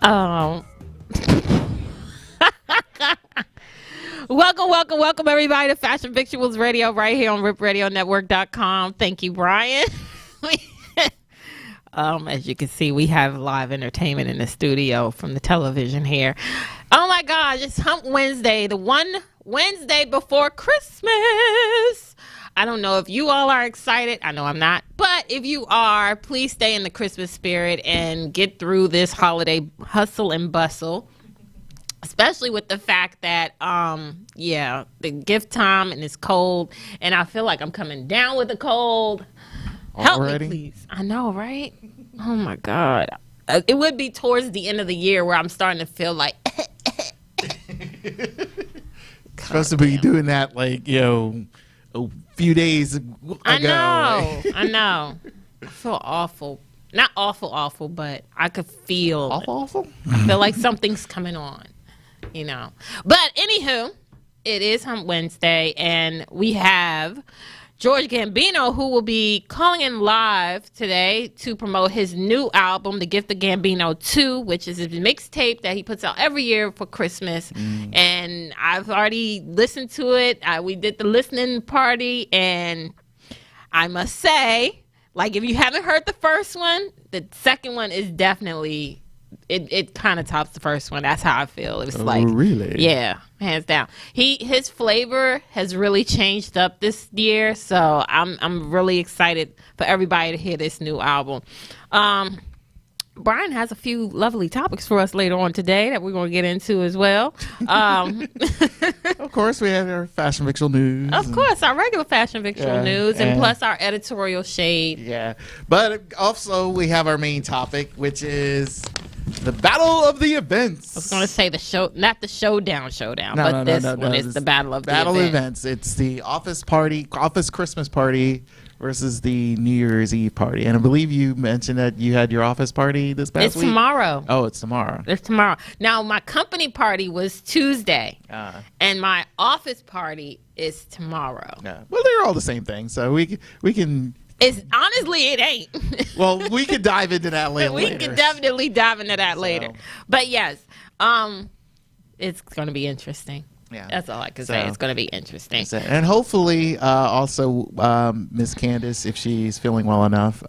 Um, welcome everybody to Fashion Victuals Radio right here on RipRadioNetwork.com. Thank you, Brian. As you can see, we have live entertainment in the studio from the television here. Oh my gosh, it's Hump Wednesday, the one Wednesday before Christmas. I don't know if you all are excited. I know I'm not. But if you are, please stay in the Christmas spirit and get through this holiday hustle and bustle. Especially with the fact that, the gift time and it's cold. And I feel like I'm coming down with a cold. Help me, please. I know, right? Oh, my God. It would be towards the end of the year where I'm starting to feel like... Supposed to be doing that, like, a few days ago. I know. I feel awful. Not awful, but I could feel... Awful? I feel like something's coming on, But, anywho, it is Hump Wednesday, and we have... George Gambino, who will be calling in live today to promote his new album, The Gift of Gambino 2, which is his mixtape that he puts out every year for Christmas. And I've already listened to it. We did the listening party, and I must say, like, if you haven't heard the first one, the second one is definitely... It kind of tops the first one. That's how I feel. It's like, really? Yeah, hands down. His flavor has really changed up this year, so I'm really excited for everybody to hear this new album. Brian has a few lovely topics for us later on today that we're going to get into as well. Of course, we have our Fashion Victual news. Of course, our regular Fashion Victual news, and plus our Editorial Shade. Yeah, but also we have our main topic, which is the Battle of the Events. I was going to say the show, not the showdown, no, this one is the Battle of the Events. It's the office Christmas party versus the New Year's Eve party. And I believe you mentioned that you had your office party this past week. It's tomorrow. Oh, it's tomorrow. It's tomorrow. Now, my company party was Tuesday, and my office party is tomorrow. Yeah. Well, they're all the same thing, so we can. It's honestly, it ain't. Well, we could dive into that later. We could definitely dive into that later. But yes, it's going to be interesting. Yeah, that's all I can say. It's going to be interesting. And hopefully, also, Miss Candace, if she's feeling well enough,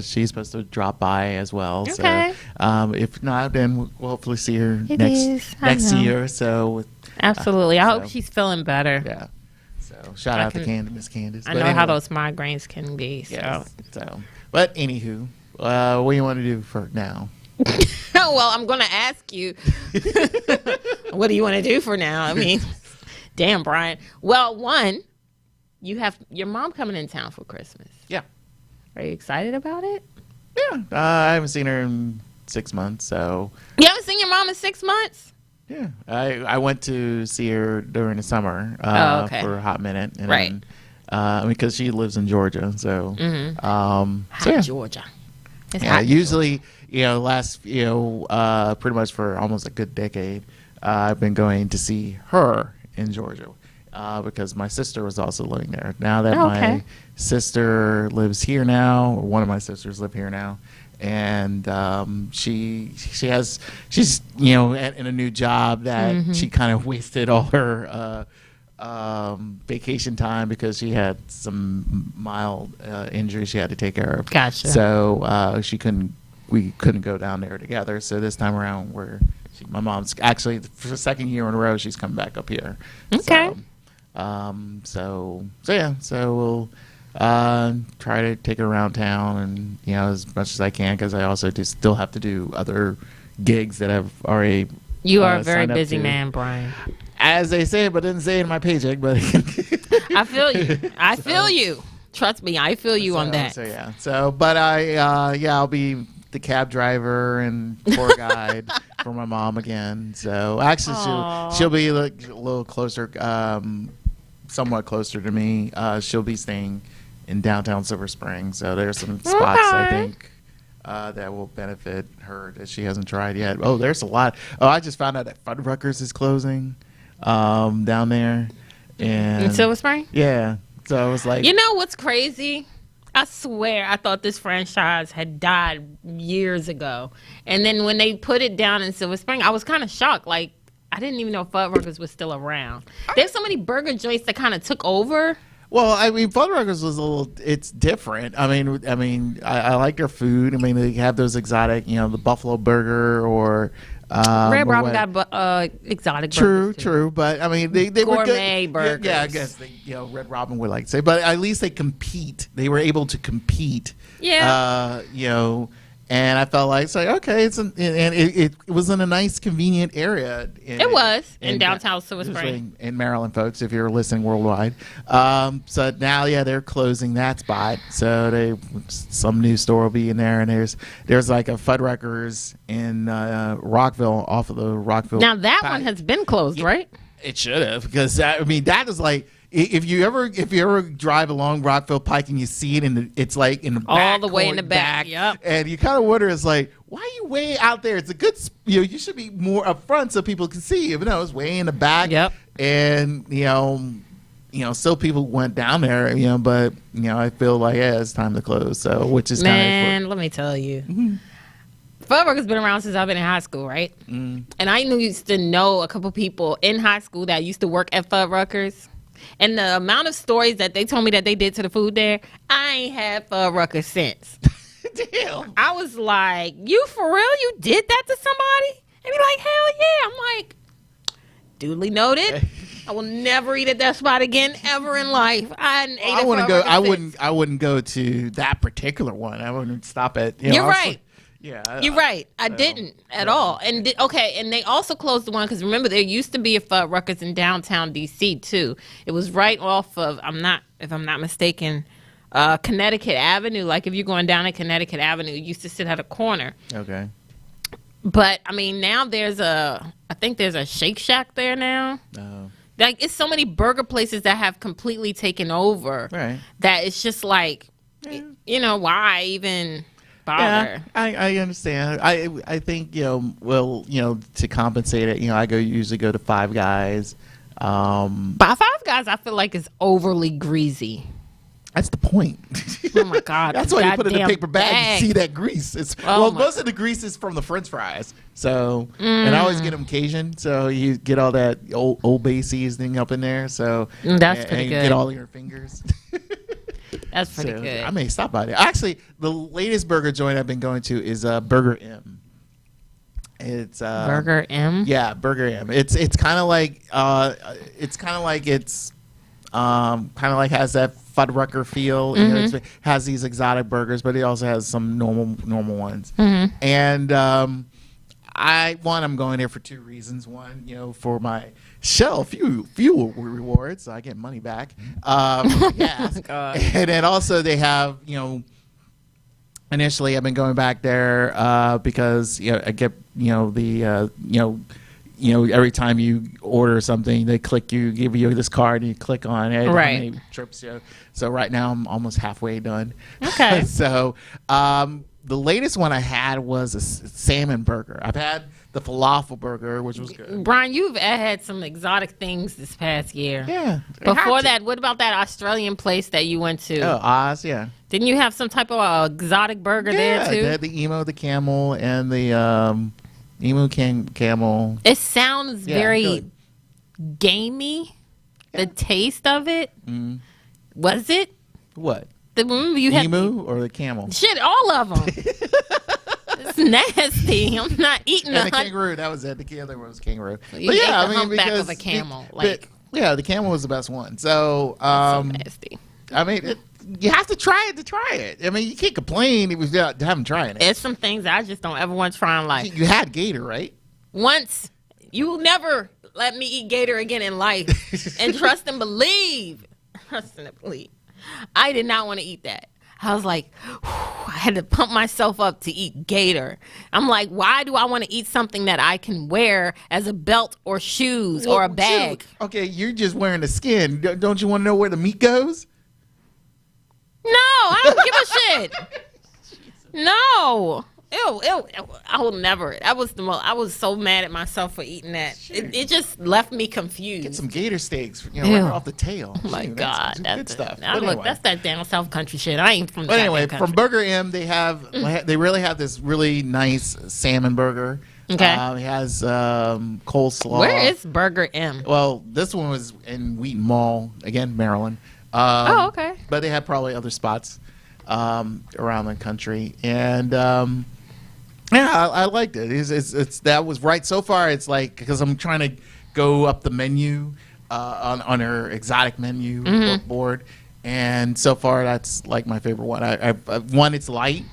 she's supposed to drop by as well. Okay. So, if not, then we'll hopefully see her next year. So, absolutely, I hope she's feeling better. Yeah. So, shout out to Miss Candace. I know how those migraines can be. Yes. So, but anywho, what do you want to do for now? Well, I'm going to ask you, what do you want to do for now? I mean, damn, Brian. Well, one, you have your mom coming in town for Christmas. Yeah. Are you excited about it? Yeah. I haven't seen her in 6 months, so. You haven't seen your mom in 6 months? Yeah. I went to see her during the summer for a hot minute. And right. Then, because she lives in Georgia, so. Georgia. It's hot usually, pretty much for almost a good decade, I've been going to see her in Georgia because my sister was also living there. Now that my sister lives here now, or one of my sisters live here now, and she's in a new job that she kind of wasted all her vacation time because she had some mild injury she had to take care of. Gotcha. So we couldn't go down there together. So this time around, my mom's actually for the second year in a row she's come back up here. Okay. So we'll try to take her around town and as much as I can because I also still have to do other gigs that I've already. You are a very busy man, Brian. As they say, but didn't say it in my paycheck. But I feel you. I feel you. Trust me, I feel you on that. So yeah. So, but I'll be the cab driver and tour guide for my mom again. So actually, she'll be like a little closer, somewhat closer to me. She'll be staying in downtown Silver Spring. So there's some spots I think that will benefit her that she hasn't tried yet. Oh, there's a lot. Oh, I just found out that Fuddruckers is closing down there. And in Silver Spring? Yeah. So I was like, you know what's crazy? I swear I thought this franchise had died years ago. And then when they put it down in Silver Spring, I was kind of shocked. Like, I didn't even know Fuddruckers was still around. There's so many burger joints that kind of took over. Well, I mean, Fuddruckers was it's different. I I like their food. I mean, they have those exotic, the Buffalo Burger or Red Robin got exotic burgers. True. But I mean, they gourmet were good. burgers. Yeah, I guess Red Robin would like to say, but at least they compete. They were able to compete. Yeah. And I felt like, okay, it was in a nice, convenient area. It was in downtown Silver Spring. In Maryland, folks, if you're listening worldwide. So now, they're closing that spot. So some new store will be in there, and there's like a Fuddruckers in Rockville, off of the Rockville. Now that one has been closed, right? It should have, because that is like. If you ever drive along Rockville Pike and you see it it's like in the back, all the way in the back, yep. And you kind of wonder, it's like, why are you way out there? It's a good, you should be more up front so people can see you. But no, it's way in the back. Yep. And still people went down there. But I feel like it's time to close. So which is man, let me tell you. Mm-hmm. Fuddruckers been around since I've been in high school, right? Mm. And I used to know a couple people in high school that used to work at Fuddruckers. And the amount of stories that they told me that they did to the food there, I ain't had Fuddruckers since. Damn. I was like, you for real? You did that to somebody? And be like, hell yeah. I'm like, duly noted. I will never eat at that spot again ever in life. I wouldn't go to that particular one. I wouldn't stop at. You're right. Yeah, you're right. I didn't at all. And and they also closed the one because remember there used to be a Fuddruckers in downtown DC too. It was right off of if I'm not mistaken, Connecticut Avenue. Like if you're going down at Connecticut Avenue, it used to sit at a corner. Okay. But I mean now I think there's a Shake Shack there now. Oh. Like it's so many burger places that have completely taken over. Right. That it's just like, why even bother? Yeah, I understand. I think to compensate it, I usually go to Five Guys. But Five Guys, I feel like is overly greasy. That's the point. Oh my god! That's why you put it in a paper bag. You see that grease. Most of the grease is from the French fries. So, and I always get them Cajun. So you get all that Old Bay seasoning up in there. So that's pretty good. Get all your fingers. That's pretty good. I may stop by there. Actually, the latest burger joint I've been going to is Burger M. It's Burger M. Yeah, Burger M. It's kind of like has that Fuddrucker feel. Mm-hmm. It has these exotic burgers, but it also has some normal ones. Mm-hmm. And I'm going there for two reasons. One, for my Shell fuel rewards, so I get money back. Gas. And then also they have, initially I've been going back there because I get every time you order something, they give you this card and you click on it. Right. How many trips. So right now I'm almost halfway done. Okay. So the latest one I had was a salmon burger. I've had the falafel burger, which was good. Brian, you've had some exotic things this past year. Yeah. Before that, what about that Australian place that you went to? Oh, Oz, yeah. Didn't you have some type of exotic burger there too? Yeah, the emo, the camel, and the emu camel. It sounds very gamey. Yeah. The taste of it. Mm. Was it? What? Remember you had emu or the camel? Shit, all of them. It's nasty. I'm not eating and the kangaroo. That was it. The other one was kangaroo. But yeah, humpback of a camel. The camel was the best one. So, so nasty. I mean, you have to try it to try it. I mean, you can't complain if you haven't tried it. There's some things I just don't ever want to try in life. You had gator, right? Once. You never let me eat gator again in life. And trust and believe. Trust and believe. I did not want to eat that. I was like, I had to pump myself up to eat gator. I'm like, why do I want to eat something that I can wear as a belt or shoes or a bag? Okay, you're just wearing the skin. Don't you want to know where the meat goes? No, I don't give a shit. No. Ew, ew, ew. I will never. That was the most. I was so mad at myself for eating that. It just left me confused. Get some gator steaks, right off the tail. Oh my God, that's good stuff. That's that down south country shit. I ain't from. But anyway, from Burger M, they really have this really nice salmon burger. Okay. It has coleslaw. Where is Burger M? Well, this one was in Wheaton Mall, again, Maryland. Okay. But they have probably other spots around the country, and I liked it. It's that was right so far. It's like, because I'm trying to go up the menu on her exotic menu board, and so far that's like my favorite one. One, it's light.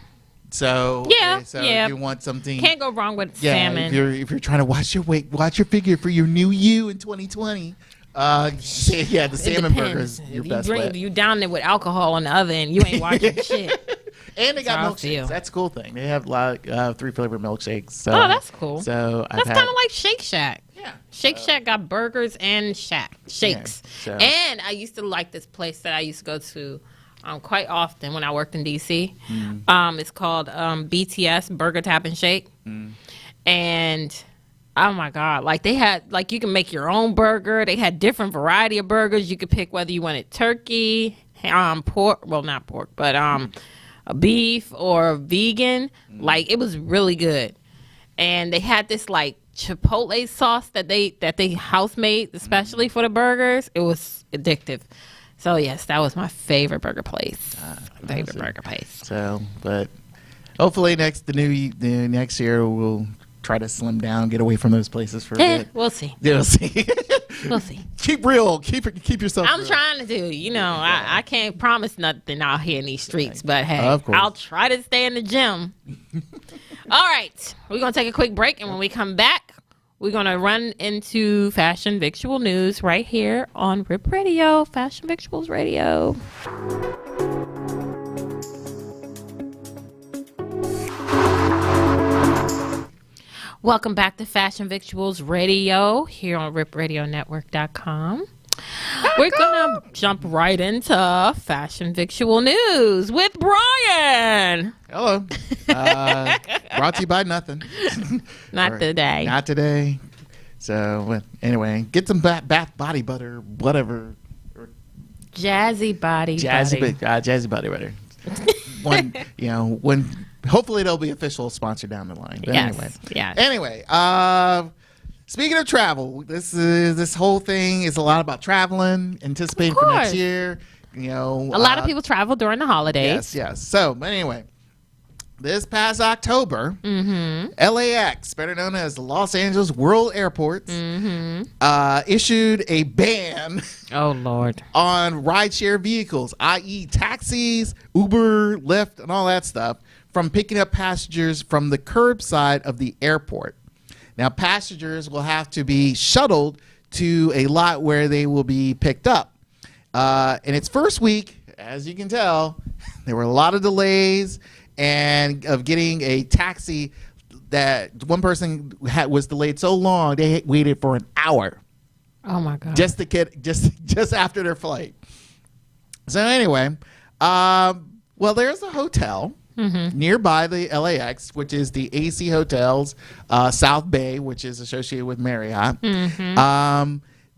So if you want something, can't go wrong with salmon. If you're trying to watch your weight, watch your figure for your new you in 2020. The salmon burger is your best bet. You down there with alcohol on the other end, you ain't watching shit. And they got milkshakes. That's a cool thing. They have 3 flavored milkshakes. So, that's cool. So that's kind of like Shake Shack. Yeah. Shake Shack got burgers and shakes. Yeah, and I used to like this place that I used to go to quite often when I worked in DC. It's called BTS Burger Tap and Shake. And oh my God, like they had, like you can make your own burger. They had different variety of burgers. You could pick whether you wanted turkey, pork, well not pork, but a beef or vegan. Like it was really good. And they had this like chipotle sauce that they house made especially for the burgers. It was addictive. So yes, that was my favorite burger place. Burger place. So, but hopefully next year we'll try to slim down, get away from those places for a bit. We'll see. Yeah, we'll see. We'll see. Keep real. Keep yourself. I'm real. trying to do. I can't promise nothing out here in these streets, but hey, I'll try to stay in the gym. All right, we're gonna take a quick break, and when we come back, we're going to run into Fashion Victual News right here on RIP Radio, Fashion Victuals Radio. Welcome back to Fashion Victuals Radio here on RipRadioNetwork.com. We're going to jump right into Fashion Victual News with Brian. Hello. Brought to you by nothing. Not today. Not today. So, anyway, get some bath body butter, whatever. Jazzy body butter. Hopefully it'll be official sponsor down the line. But anyway, speaking of travel, this whole thing is a lot about traveling, anticipating for next year. A lot of people travel during the holidays. Yes. So, but anyway, this past October, LAX, better known as the Los Angeles World Airports, issued a ban. Oh Lord! On rideshare vehicles, i.e., taxis, Uber, Lyft, and all that stuff, from picking up passengers from the curbside of the airport. Now, passengers will have to be shuttled to a lot where they will be picked up. In its first week, as you can tell, there were a lot of delays and of getting a taxi. That one person was delayed so long they waited for an hour. Oh my God! Just after their flight. So anyway, there's a hotel nearby the LAX, which is the AC Hotels South Bay, which is associated with Marriott.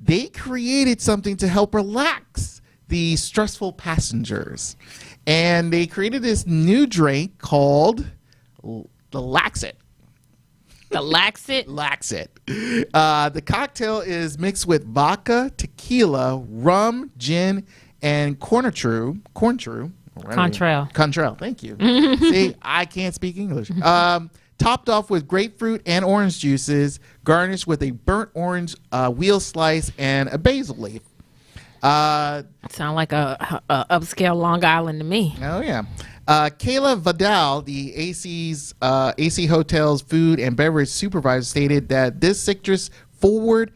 They created something to help relax the stressful passengers, and they created this new drink called the Laxit. The Laxit? Laxit. The cocktail is mixed with vodka, tequila, rum, gin, and Contrail. Thank you. See, I can't speak English. Topped off with grapefruit and orange juices, garnished with a burnt orange wheel slice and a basil leaf. Sound like a upscale Long Island to me. Oh yeah. Kayla Vidal, the AC Hotels food and beverage supervisor, stated that this citrus forward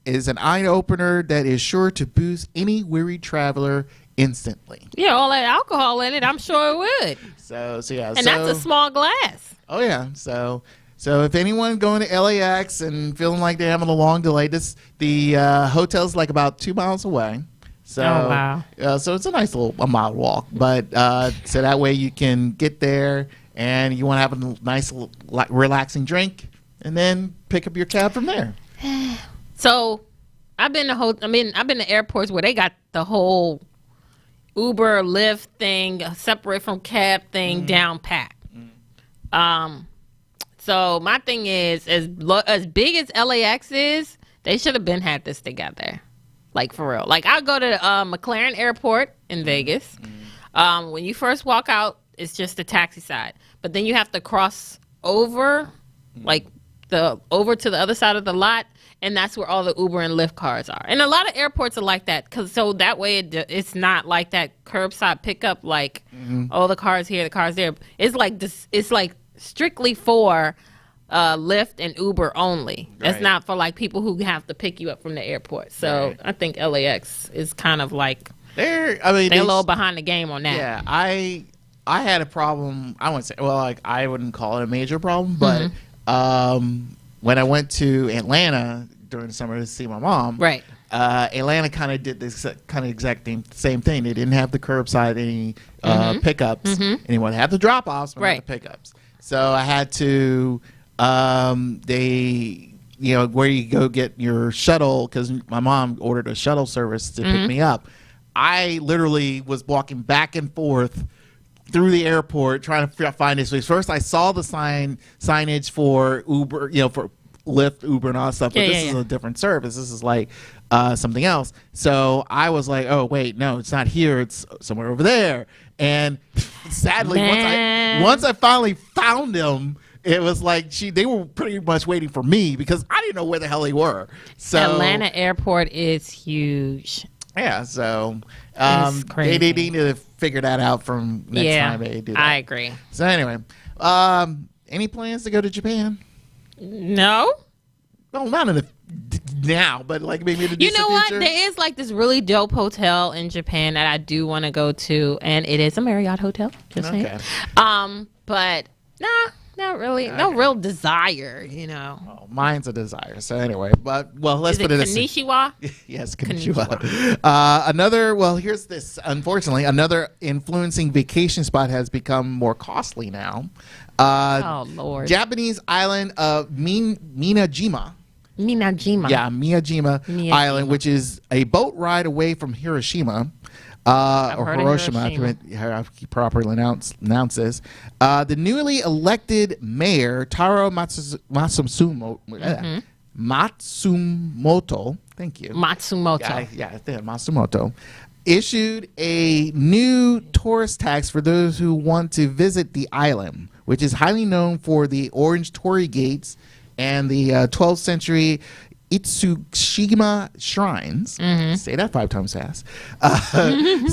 is an eye opener that is sure to boost any weary traveler instantly. Yeah, all that alcohol in it, I'm sure it would. So that's a small glass. Oh yeah. So if anyone going to LAX and feeling like they're having a long delay, the hotel's like about 2 miles away. So, oh, wow. So it's a nice little mile walk, but so that way you can get there and you want to have a nice, relaxing drink, and then pick up your cab from there. So, I've been to airports where they got the whole Uber, Lyft thing, separate from cab thing down pat. So my thing is, as big as LAX is, they should have been had this together, like for real. Like I go to McLaren Airport in Vegas. When you first walk out, it's just the taxi side, but then you have to cross over, like over to the other side of the lot, and that's where all the Uber and Lyft cars are. And a lot of airports are like that, so that way it's not like that curbside pickup, like the cars here, the cars there. It's like this. It's like strictly for Lyft and Uber only. That's not for like people who have to pick you up from the airport. So I think LAX is kind of like they're a little behind the game on that. Yeah, I had a problem. I wouldn't say I wouldn't call it a major problem, but when I went to Atlanta during the summer to see my mom, Atlanta kind of did this kind of exact same thing. They didn't have the curbside any pickups, and they would have the drop-offs, but not the pickups. So I had to, where you go get your shuttle, because my mom ordered a shuttle service to pick me up. I literally was walking back and forth through the airport trying to find this place. First, I saw the signage for Uber, for Lyft, Uber, and all that stuff. But this is a different service. This is like something else. So I was like, oh, wait, no, it's not here. It's somewhere over there. And sadly, once I finally found them, it was like they were pretty much waiting for me because I didn't know where the hell they were. So Atlanta Airport is huge. Yeah, so they need to figure that out from next time they do that. I agree. So anyway, any plans to go to Japan? No. No, not in the now, but like maybe in the distant what? future? There is like this really dope hotel in Japan that I do want to go to, and it is a Marriott hotel. Just saying. But nah, not really. Okay. No real desire, Oh, mine's a desire. So anyway, let's put it this way. Konnichiwa? Yes, konnichiwa. Here's this. Unfortunately, another influencing vacation spot has become more costly now. Oh Lord! Japanese island of Minajima. Yeah, Miyajima Island, which is a boat ride away from Hiroshima. Or Hiroshima, how you properly announce this. The newly elected mayor, Taro Matsumoto, thank you. Matsumoto, issued a new tourist tax for those who want to visit the island, which is highly known for the orange torii gates and the 12th century Itsushima shrines. Say that 5 times fast.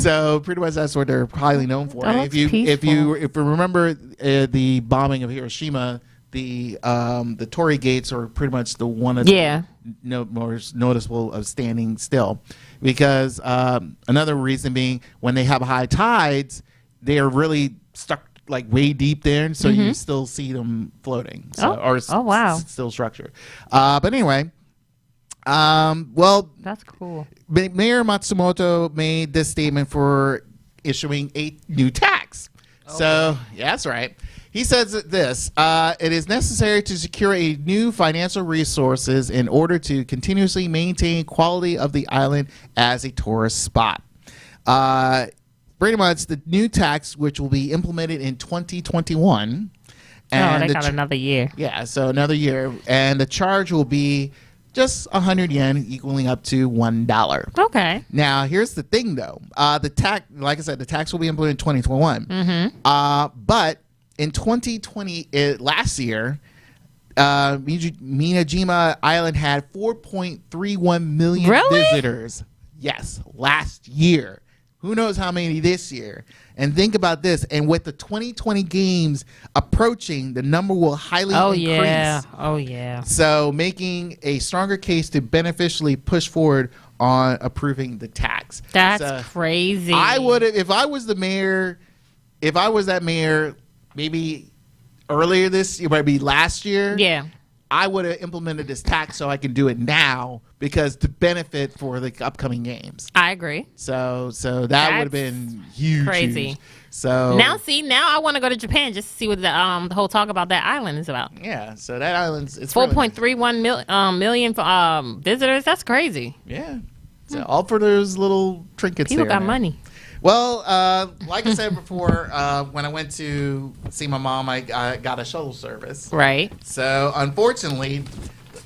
So pretty much that's what they're highly known for. And if you remember the bombing of Hiroshima, the torii gates are pretty much the one of the most noticeable of standing still, because another reason being when they have high tides, they are really stuck like way deep there, and so you still see them floating. So, still structured. But anyway. That's cool. Mayor Matsumoto made this statement for issuing a new tax. Okay. So, yeah, that's right. He says this, it is necessary to secure a new financial resources in order to continuously maintain quality of the island as a tourist spot. Pretty much the new tax, which will be implemented in 2021. And they got another year. Yeah, so another year. And the charge will be just 100 yen, equaling up to $1. Okay. Now, here's the thing, though. The tax, like I said, the tax will be implemented in 2021. But in 2020, last year, Minajima Island had 4.31 million visitors. Yes, last year. Who knows how many this year? And think about this. And with the 2020 games approaching, the number will highly increase. Oh, yeah. So making a stronger case to beneficially push forward on approving the tax. That's crazy. I would have, if I was that mayor, maybe earlier this year, maybe last year. Yeah. I would have implemented this tax so I can do it now because to benefit for the upcoming games. I agree. So that would have been huge. Crazy. Huge. So now I want to go to Japan just to see what the whole talk about that island is about. Yeah. So that island's it's 4.31 million for visitors. That's crazy. Yeah. So all for those little trinkets. People got man. money. Well, like I said before, when I went to see my mom, I got a shuttle service. Right. So unfortunately,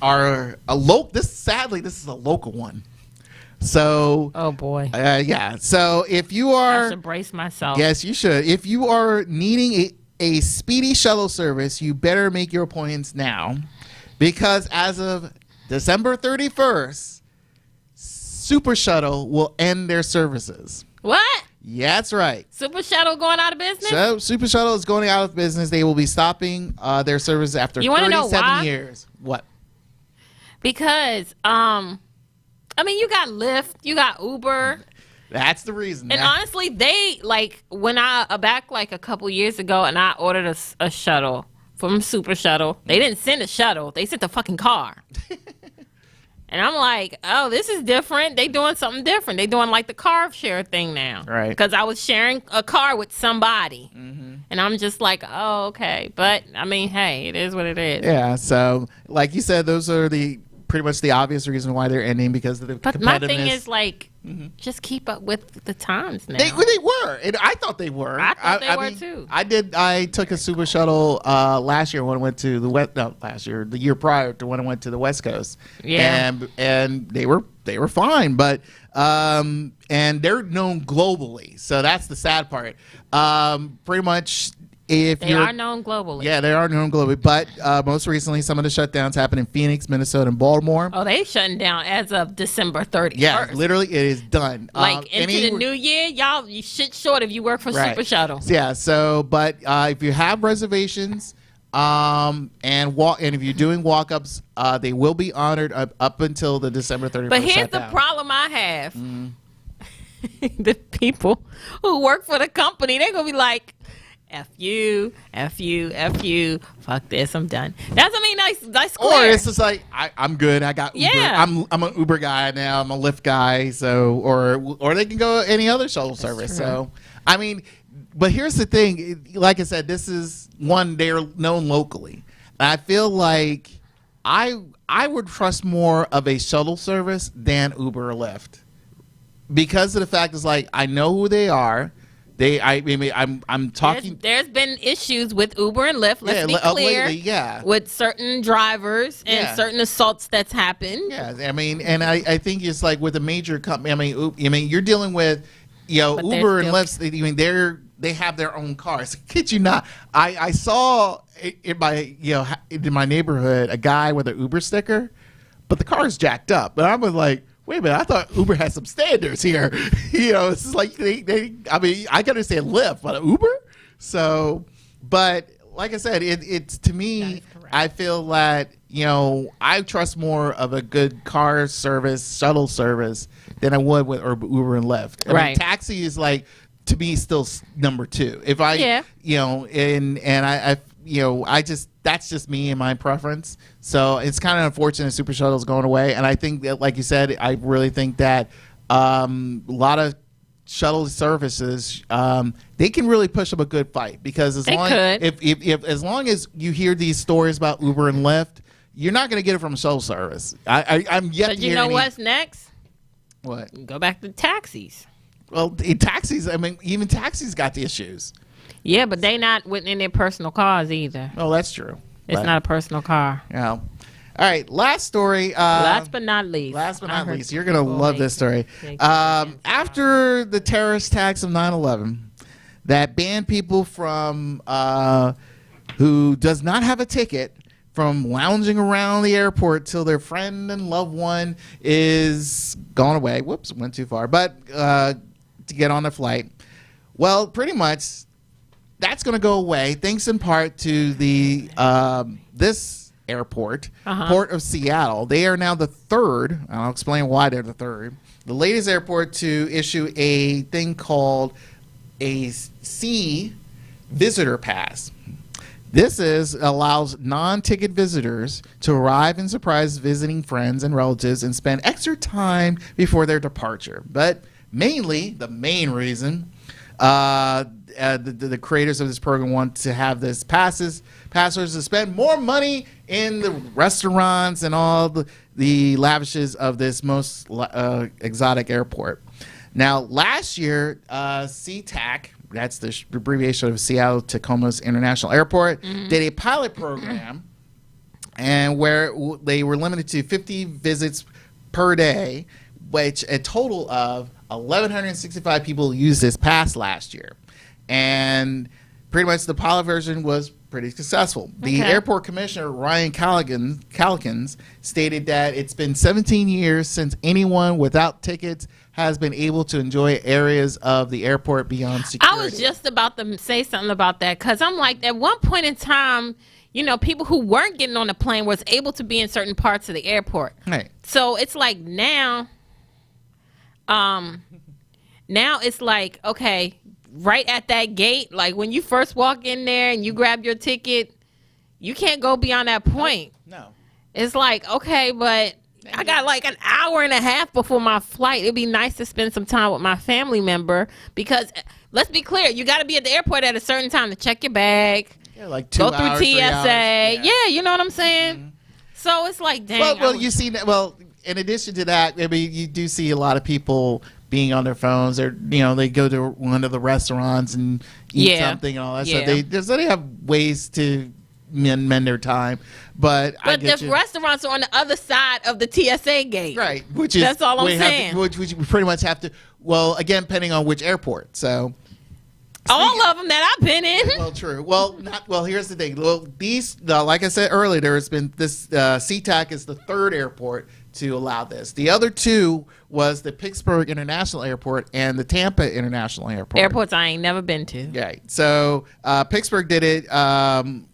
this is a local one. So. Oh boy. Yeah. So if you are, I should brace myself. Yes, you should. If you are needing a speedy shuttle service, you better make your appointments now, because as of December 31st, Super Shuttle will end their services. What? Yeah, that's right. Super Shuttle going out of business? So Super Shuttle is going out of business. They will be stopping their service after 37 years. What? Because, you got Lyft, you got Uber. That's the reason. And honestly, they, when back a couple years ago, and I ordered a shuttle from Super Shuttle, they didn't send a shuttle. They sent a fucking car. And I'm like, oh, this is different. They doing something different. They doing the car share thing now. Right. Because I was sharing a car with somebody. Mm-hmm. And I'm just like, oh, okay. But, hey, it is what it is. Yeah, so like you said, those are pretty much the obvious reason why they're ending, because of the competitiveness. But my thing is, just keep up with the times now. They were. And I thought they were. I thought they were, too. I took a Super Shuttle last year when I went to the year prior to when I went to the West Coast. Yeah. And they were fine, but and they're known globally. So that's the sad part. Pretty much They are known globally. Yeah, they are known globally. But most recently, some of the shutdowns happened in Phoenix, Minnesota, and Baltimore. Oh, they shutting down as of December 31st. Yeah, literally, it is done. Into the new year, y'all, you shit short if you work for Super Shuttle. Yeah, but if you have reservations, and if you're doing walk-ups, they will be honored up until the December 31st. But here's the problem I have. Mm. The people who work for the company, they're going to be like, F you, fuck this, I'm done. That's nice Or it's just like, I'm good, I got Uber. Yeah. I'm an Uber guy now, I'm a Lyft guy, so or they can go any other shuttle service. True. So but here's the thing, like I said, this is one, they're known locally. And I feel like I would trust more of a shuttle service than Uber or Lyft, because of the fact is I know who they are. I'm talking. There's been issues with Uber and Lyft. Let's be clear. Lately, with certain drivers and certain assaults that's happened. Yeah, and I think it's with a major company. You're dealing with, Uber and Lyft. They have their own cars. Kid you not, I saw in my neighborhood a guy with an Uber sticker, but the car is jacked up. But I was like, wait a minute, I thought Uber had some standards here. It's just I can understand Lyft, but Uber? So, but like I said, it's to me, I feel that, I trust more of a good car service, shuttle service, than I would with Uber and Lyft. Right. Taxi is to me still number two. If I, that's just me and my preference. So it's kind of unfortunate Super Shuttle is going away. And I think that, like you said, I really think that a lot of shuttle services, they can really push up a good fight, because as long as you hear these stories about Uber and Lyft, you're not going to get it from a shuttle service. I'm yet to hear. You know what's next? What? Go back to taxis. Well, taxis. Even taxis got the issues. Yeah, but they not in their personal cars either. Oh, that's true. It's not a personal car. Yeah. All right, last story. Last but not least. You're going to love this story. After the terrorist attacks of 9/11 that banned people from who does not have a ticket from lounging around the airport till their friend and loved one is gone away. Whoops, went too far. But to get on a flight. Well, pretty much that's going to go away, thanks in part to the this airport, Port of Seattle. They are now the third, and I'll explain why they're the third, the latest airport to issue a thing called a Sea Visitor Pass. Allows non-ticket visitors to arrive and surprise visiting friends and relatives and spend extra time before their departure. But mainly, the main reason the creators of this program want to have this passers to spend more money in the restaurants and all the lavishes of this most exotic airport. Now, last year, Sea-Tac, that's the abbreviation of Seattle Tacoma's International Airport, did a pilot program and where they were limited to 50 visits per day, which a total of 1,165 people used this pass last year. And pretty much the pilot version was pretty successful. The airport commissioner, Ryan Calikins, stated that it's been 17 years since anyone without tickets has been able to enjoy areas of the airport beyond security. I was just about to say something about that because I'm like, at one point in time, people who weren't getting on the plane was able to be in certain parts of the airport. Right. So it's like now it's like, okay, right at that gate, like when you first walk in there and you grab your ticket, you can't go beyond that point. No. It's like, okay, but I got like an hour and a half before my flight. It'd be nice to spend some time with my family member because let's be clear, you got to be at the airport at a certain time to check your bag. Yeah, like 2 go hours, through TSA. 3 hours. Yeah, you know what I'm saying? Mm-hmm. So it's like, dang. Well, you see that. Well, in addition to that, maybe you do see a lot of people being on their phones, or they go to one of the restaurants and eat something and all that stuff. They have ways to mend their time, but the restaurants are on the other side of the TSA gate, right? That's all I'm saying. Which we pretty much have to. Well, again, depending on which airport. So all of them that I've been in. Well, true. Well, not well. Here's the thing. Well, like I said earlier, there has been this. Sea-Tac is the third airport to allow this. The other two was the Pittsburgh International Airport and the Tampa International Airport. Airports I ain't never been to. Yeah. So Pittsburgh did it.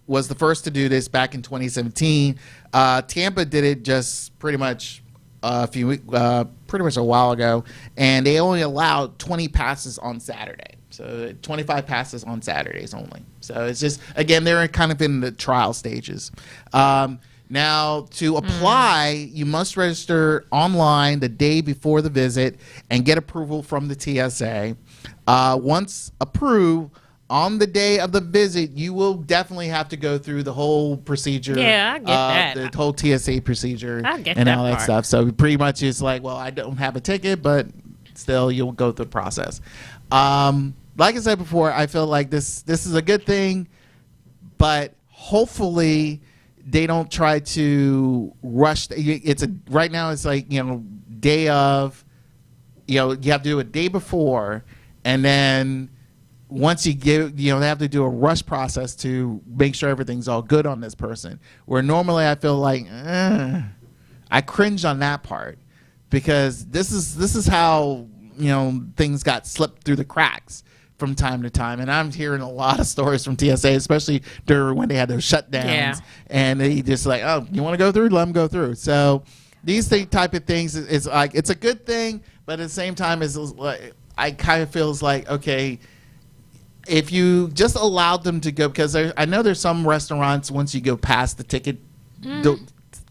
Was the first to do this back in 2017. Tampa did it just pretty much pretty much a while ago, and they only allowed 20 passes on Saturday. So 25 passes on Saturdays only. So it's just, again, they're kind of in the trial stages. Now, to apply, you must register online the day before the visit and get approval from the TSA. Once approved, on the day of the visit, you will definitely have to go through the whole procedure. Yeah, I get that. The whole TSA procedure I get and that all that part. stuff. So pretty much it's like, well, I don't have a ticket, but still you'll go through the process. Like I said before, I feel like this is a good thing, but hopefully they don't try to rush. Right now it's like, day of, you have to do a day before, and then once you give, they have to do a rush process to make sure everything's all good on this person. Where normally I feel like, I cringe on that part, because this is how, things got slipped through the cracks from time to time. And I'm hearing a lot of stories from TSA, especially during when they had those shutdowns, and they just like, oh, you want to go through? Let them go through. So these type of things is like, it's a good thing, but at the same time, it's like, I kind of feels like, okay, if you just allowed them to go, because I know there's some restaurants, once you go past the ticket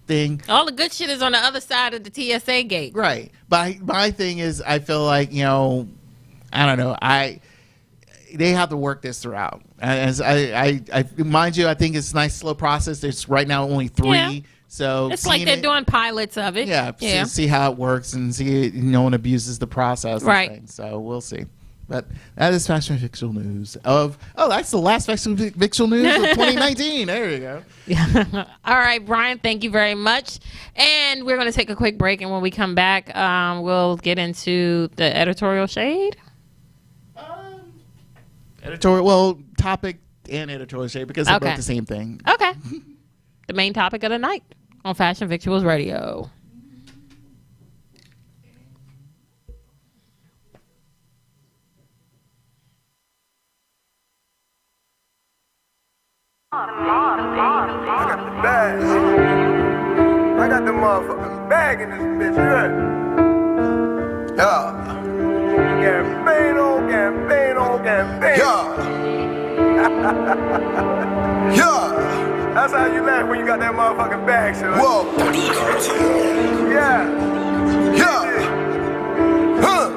thing, all the good shit is on the other side of the TSA gate. Right. But my thing is, I feel like, I don't know, they have to work this throughout. As I mind you, I think it's a nice slow process. It's right now only 3. Yeah. So it's like they're doing pilots of it. Yeah. See how it works and see no one abuses the process. Right. And so we'll see. But that is Fashion Victual News that's the last Fashion Victual News of 2019. There you go. Yeah. All right, Brian, thank you very much. And we're going to take a quick break, and when we come back, we'll get into the editorial shade. Topic and editorial shade, because they're both the same thing. Okay. The main topic of the night on Fashion Victuals Radio. I got the bag. I got the motherfucking bag in this bitch. Yeah. Gambino. Yeah. Yeah. That's how you laugh when you got that motherfucking bag, son. Whoa. Yeah. Yeah. Huh.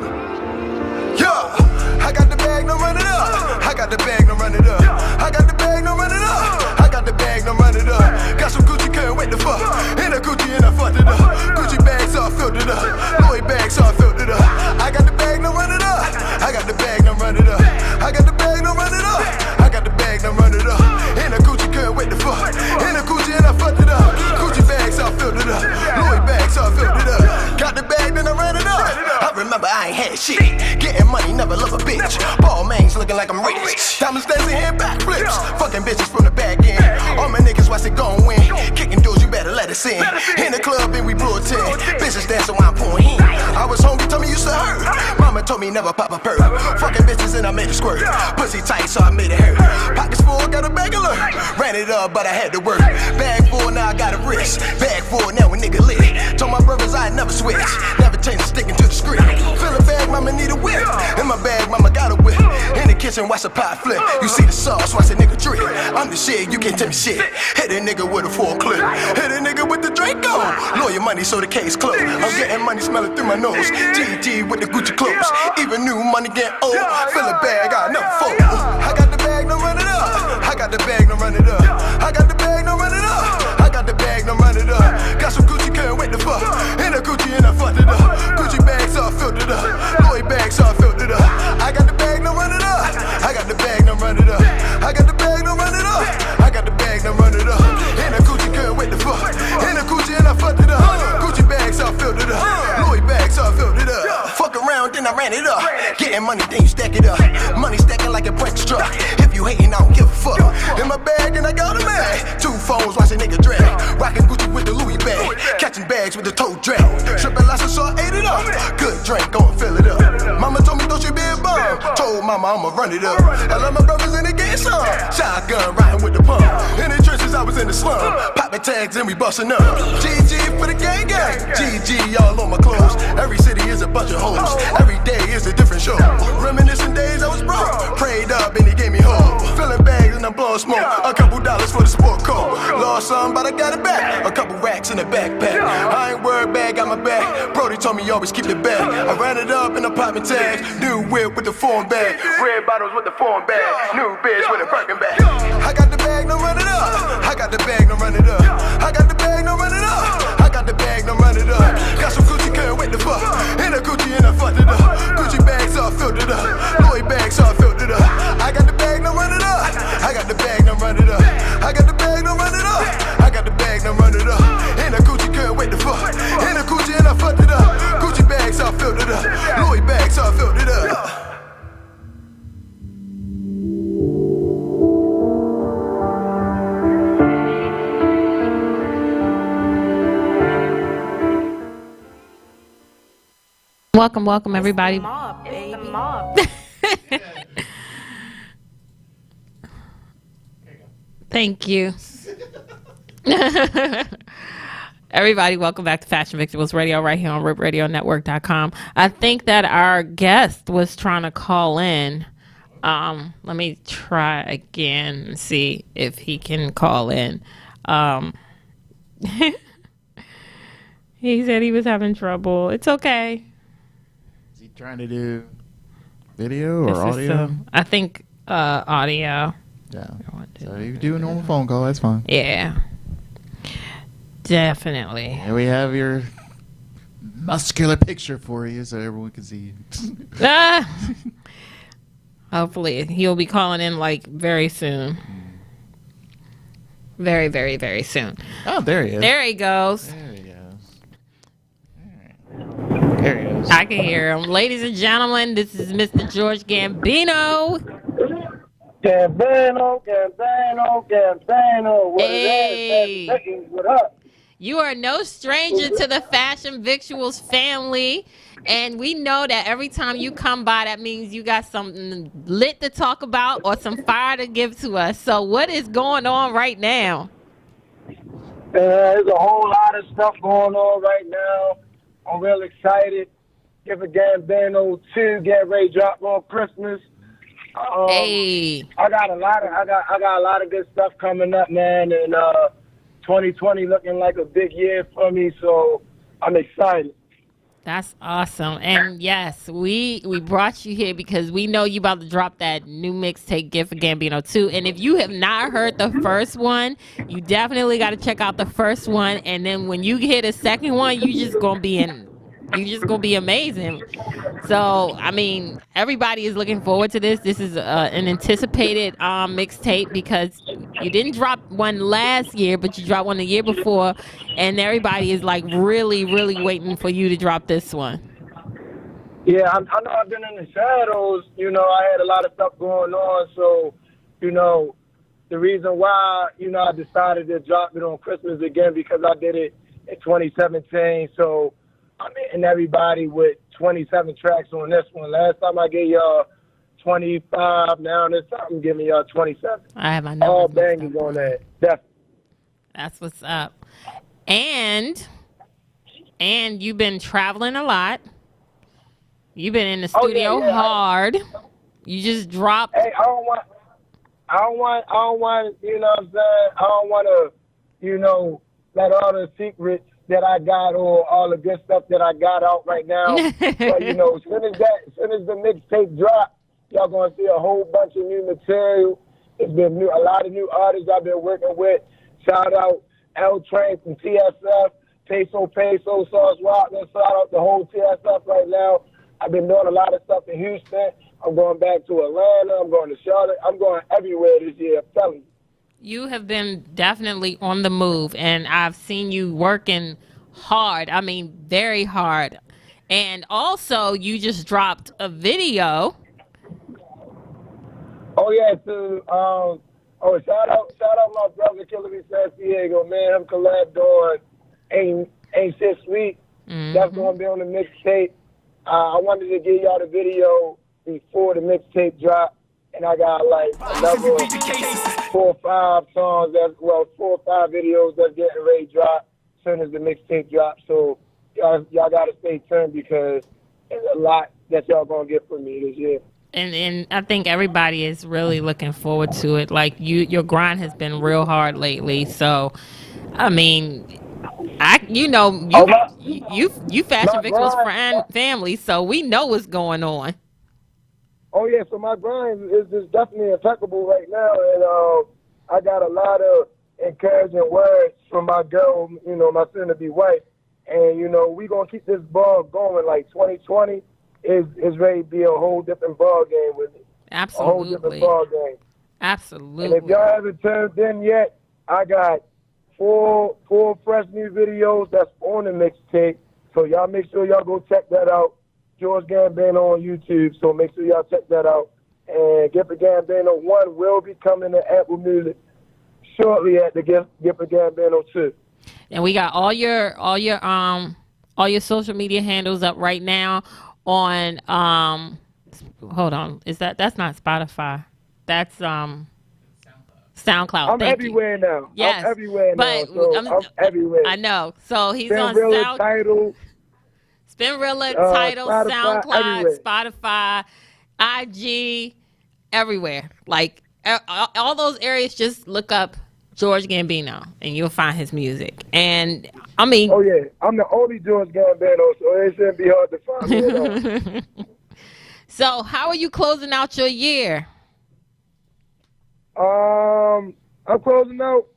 Yeah. I got the bag, no run it up. I got the bag, no run it up. I got the bag, no run it up. I got the bag, no run it up. Got some Gucci, can't wait the fuck. In a Gucci and I fucked it up. Gucci bags all filled it up. Louis bags all filled it up. I got the bag, no run it up. I got the bag, no run it up. I got the bag, no run it up. I got the bag, no run it up. In a Gucci, can't wait the fuck. In a Gucci and I fucked it up. Gucci bags all filled it up. Louis bags all filled it up. Got the bag, then I ran it up. I remember I ain't had shit. Getting money, never love a bitch. Ball mangs looking like I'm rich. Diamonds dancing here, backflips. Fucking bitches from the back end. All my niggas watch it gon' win. Kicking doors, you better let us in. In the club and we blew a 10. Bitches dancing while I'm pouring in. I was hungry, told me you used to hurt. Mama told me never pop a perk. Fucking bitches and I made it squirt. Pussy tight, so I made it hurt. Pockets full, got a bag alert. Ran it up, but I had to work. Bag full, now I got a wrist. Bag full, now a nigga lit. Told my brothers I never switch. Never change the sticking to the script. Fill a bag, mama need a whip. In my bag, mama got a whip. In the kitchen, watch the pot flip. You see the sauce, watch the nigga drip. I'm the shit, you can't tell me shit. Hit a nigga with a full clip. Hit a nigga with the drink on. Lawyer money, so the case closed. I'm getting money smelling through my nose. GG with the Gucci clothes. Even new money get old. Fill a bag, I never fold. I got the bag, no run it up. I got the bag, no run it up. I got the bag, no run it up. I got the bag, no run it up. Got some Gucci, can't wait to fuck. In a Gucci and I fucked it up. Gucci bags all filled it up. Louis bags all filled it up. I got the bag, no run it up. I got the bag, no run it up. I got the bag, no run it up. I got the bag, no run it up. In a Gucci, can't wait to fuck. In a Gucci and I fucked it up. Gucci bags all filled it up. Louis bags all filled it up. Fuck around, then I ran it up. Getting money, then you stack it up. Money stacking like a Brinks truck. If you hating, I don't give a fuck. In my bag and I got a bag. 2 phones, watch a nigga drag. Rockin' Gucci with the Louis bag. Catching bags with the toe drag. Trippin' lots of so I ate it up. Good drink, go and fill it up. Mama told me don't you be a bum. Told mama I'ma run it up. I love my brothers in the game some. Shotgun riding with the pump. In the trenches I was in the slum. Poppin' tags and we bustin' up. GG for the gang gang. GG all on my clothes. Every city is a bunch of hoes. Every day is a different show. Reminiscing days I was broke. Prayed up and he gave me hope. Filling bags and I'm blowing smoke. A couple dollars for the sport coat. Lost some but I got it back. A couple racks in the backpack. I ain't worried, bag got my back. Brody told me always keep it back. I ran it up in the poppin' tags. New whip with the form bag. Red bottles with the form bag. New bitch with a Birkin bag. I got the bag, no run it up. I got the bag, no run it up. I got the bag, no run it up. I got the bag, no run it up. Got some Gucci, can't wait to fuck. In a Gucci and I fucked it up. Gucci bags all filled it up. Louis bags all filled it up. I got the bag, no run it up. I got the bag, no run it up. I got the bag, no run it up. I got the bag, no run it up. In a Gucci, can't wait to fuck. In a Gucci and I fucked it up. Gucci bags all filled it up. Louis bags all filled it up. Welcome, everybody. It's the mob. Thank you. Everybody, welcome back to Fashion Victuals Radio right here on RipRadioNetwork.com. I think that our guest was trying to call in. Let me try again and see if he can call in. He said he was having trouble. It's okay. Is he trying to do video or audio? I think audio. Yeah. So you do a normal phone call, that's fine. Yeah. Definitely. And we have your muscular picture for you so everyone can see you. Hopefully he'll be calling in like very soon. Very, very, very soon. Oh, there he is. There he goes. There he goes. All right. There he is. I can hear him. Ladies and gentlemen, this is Mr. George Gambino. Gambino. What Hey. it is? What up? You are no stranger to the Fashion Victuals family. And we know that every time you come by, that means you got something lit to talk about or some fire to give to us. So what is going on right now? There's a whole lot of stuff going on right now. I'm real excited. Give a Gambino 2, get ready to drop on Christmas. Hey, I got a lot of good stuff coming up, man, and 2020 looking like a big year for me, so I'm excited. that's awesome. And yes, we brought you here because we know you about to drop that new mixtape Gift for Gambino too. And if you have not heard the first one, you definitely got to check out the first one. And then when you hear the second one, you just gonna be amazing. So, I mean, everybody is looking forward to this. This is an anticipated mixtape because you didn't drop one last year, but you dropped one the year before, and everybody is like really, really waiting for you to drop this one. Yeah, I know I've been in the shadows. I had a lot of stuff going on, so the reason why I decided to drop it on Christmas again because I did it in 2017. So I'm hitting everybody with 27 tracks on this one. Last time I gave y'all 25. Now this time I'm giving y'all 27. I have my numbers. All bangers on that. Definitely. That's what's up. And you've been traveling a lot. You've been in the studio hard. You just dropped. Hey, I don't want. You know what I'm saying? I don't want to, let all the secrets that I got or all the good stuff that I got out right now. But as soon as the mixtape drop, y'all gonna see a whole bunch of new material. It's been a lot of new artists I've been working with. Shout out L Train from TSF, Peso, Sauce Rockland. Shout out the whole TSF right now. I've been doing a lot of stuff in Houston. I'm going back to Atlanta. I'm going to Charlotte. I'm going everywhere this year. I'm telling you. You have been definitely on the move, and I've seen you working hard. I mean, very hard. And also, you just dropped a video. Oh yeah, shout out my brother Killer B San Diego, man. I'm collab doing Ain't Shit Sweet. Mm-hmm. That's gonna be on the mixtape. I wanted to give y'all the video before the mixtape drop, and I got like another 4 or 5 songs 4 or 5 videos that's getting ready to drop as soon as the mixtape drops. So y'all gotta stay tuned because there's a lot that y'all gonna get from me this year. And I think everybody is really looking forward to it. Like your grind has been real hard lately. So, I mean, you Fashion Victuals family, so we know what's going on. Oh yeah, so my grind is definitely impeccable right now, and I got a lot of encouraging words from my girl, my soon-to-be wife, and we gonna keep this ball going. Like 2020 is ready to be a whole different ball game with it. Absolutely, a whole different ball game. Absolutely. And if y'all haven't turned in yet, I got four fresh new videos that's on the mixtape. So y'all make sure y'all go check that out. George Gambino on YouTube, so make sure y'all check that out. And Gift for Gambino 1 will be coming to Apple Music shortly at the Gift for Gambino 2. And we got all your social media handles up right now on hold on. That's not Spotify. That's SoundCloud. I'm everywhere now. Yes. I'm everywhere now. So I'm everywhere. I know. So he's on Title. Spinrilla, Title, Spotify, SoundCloud, everywhere. Spotify, IG, everywhere. Like all those areas, just look up George Gambino and you'll find his music. And I mean, oh yeah, I'm the only George Gambino, so it shouldn't be hard to find me at all. So how are you closing out your year? I'm closing out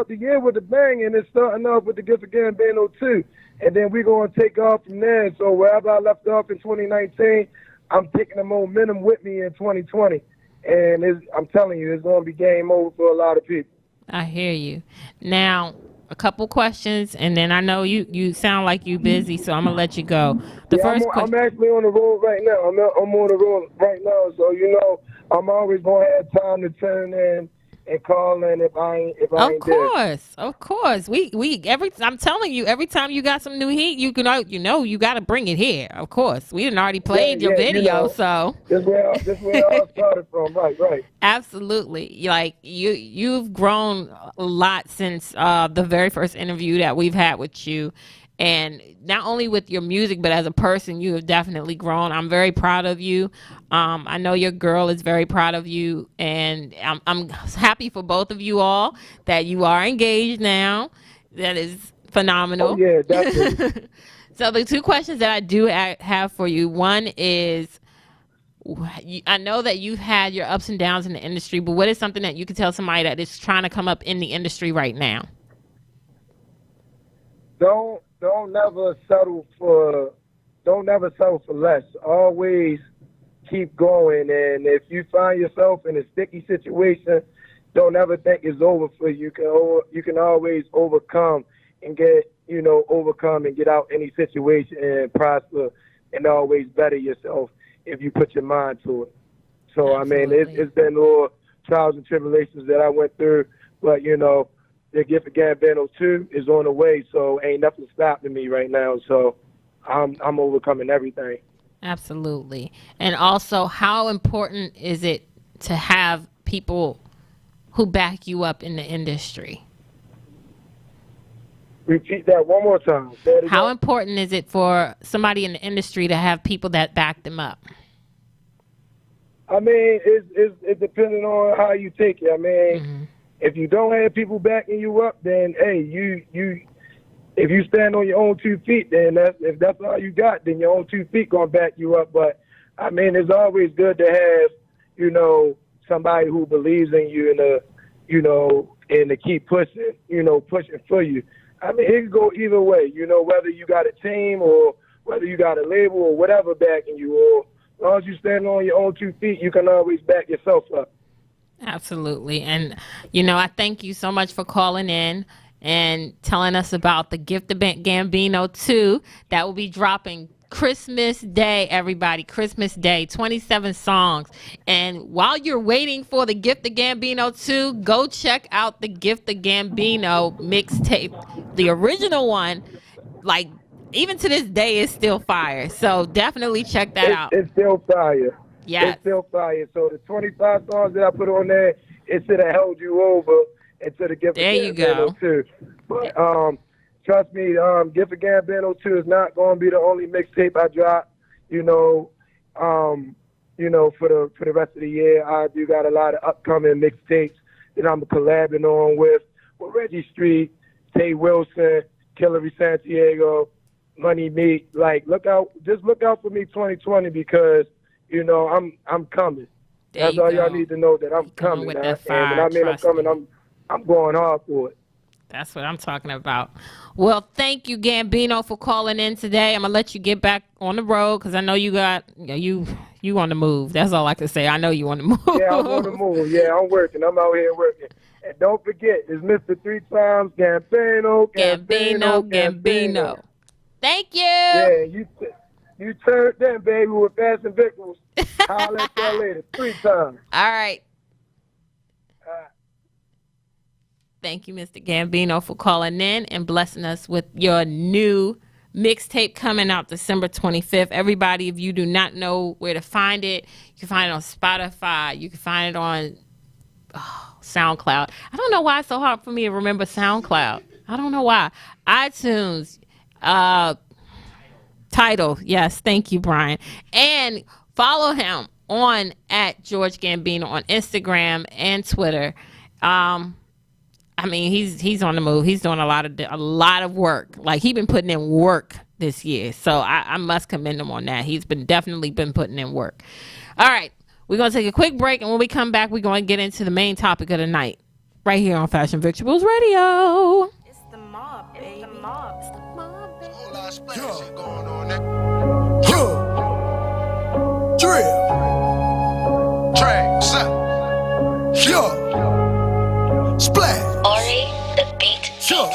the year with a bang, and it's starting off with the Gift for Gambino 2. And then we're going to take off from there. So wherever I left off in 2019, I'm taking the momentum with me in 2020. And I'm telling you, it's going to be game over for a lot of people. I hear you. Now, a couple questions, and then I know you sound like you busy, so I'm going to let you go. I'm actually on the road right now. I'm on the road right now, so, I'm always going to have time to turn in and call in if I ain't there. Of course. I'm telling you, every time you got some new heat, you got to bring it here. Of course. We done already played your video, so this where it all started from. Right. Absolutely. Like you've grown a lot since the very first interview that we've had with you, And not only with your music, but as a person, you have definitely grown. I'm very proud of you. I know your girl is very proud of you, and I'm happy for both of you all that you are engaged now. That is phenomenal. Oh, yeah, definitely. So the two questions that I do have for you, one is, I know that you've had your ups and downs in the industry, but what is something that you could tell somebody that is trying to come up in the industry right now? Don't never settle for less. Always keep going, and if you find yourself in a sticky situation, don't ever think it's over for you. You can always overcome and get out any situation and prosper and always better yourself if you put your mind to it. So, absolutely. I mean, it's been little trials and tribulations that I went through, but, the gift of Gambino 2 is on the way, so ain't nothing stopping me right now. So I'm overcoming everything. Absolutely. And also, how important is it to have people who back you up in the industry? Repeat that one more time. How important is it for somebody in the industry to have people that back them up? I mean, it's depending on how you take it. I mean, if you don't have people backing you up, then hey, if you stand on your own 2 feet, then if that's all you got, then your own 2 feet gonna back you up. But I mean, it's always good to have somebody who believes in you and to keep pushing for you. I mean, it can go either way, whether you got a team or whether you got a label or whatever backing you, or as long as you stand on your own 2 feet, you can always back yourself up. Absolutely. And, I thank you so much for calling in and telling us about the Gift of Gambino 2 that will be dropping Christmas Day, everybody. Christmas Day, 27 songs. And while you're waiting for the Gift of Gambino 2, go check out the Gift of Gambino mixtape. The original one, like, even to this day, is still fire. So definitely check that out. It's still fire. Yeah. It's still fire. So the 25 songs that I put on there, it should have held you over into the Gift of Gambino 2. But trust me, Gift of Gambino 2 is not going to be the only mixtape I drop. For the rest of the year, I do got a lot of upcoming mixtapes that I'm collabing on with Reggie Street, Tay Wilson, Hillary Santiago, Money Meat. Like, look out for me 2020 because I'm coming. That's all y'all need to know, that I'm coming. With and that fire, I'm coming. I'm going hard for it. That's what I'm talking about. Well, thank you, Gambino, for calling in today. I'm gonna let you get back on the road because I know you got you on the move. That's all I can say. I know you on the move. Yeah, I'm on the move. Yeah, I'm working. I'm out here working. And don't forget, it's Mr. 3 times Gambino. Thank you. Yeah, you turned them, baby, with Fast and Victuals. Holler at y'all later. 3 times. All right. Thank you, Mr. Gambino, for calling in and blessing us with your new mixtape coming out December 25th. Everybody, if you do not know where to find it, you can find it on Spotify. You can find it on SoundCloud. I don't know why it's so hard for me to remember SoundCloud. I don't know why. iTunes, Tidal. Yes, thank you, Brian. And follow him on @George Gambino on Instagram and Twitter. I mean, he's on the move. He's doing a lot of work. Like, he's been putting in work this year. So I must commend him on that. He's definitely been putting in work. All right. We're going to take a quick break. And when we come back, we're going to get into the main topic of the night right here on Fashion Victuals Radio. It's the mob, baby. It's the mob. It's the mob, baby. Whole lot of splash shit going on there. Drill. Track. Set. Splash. Ori, the beat. Sure.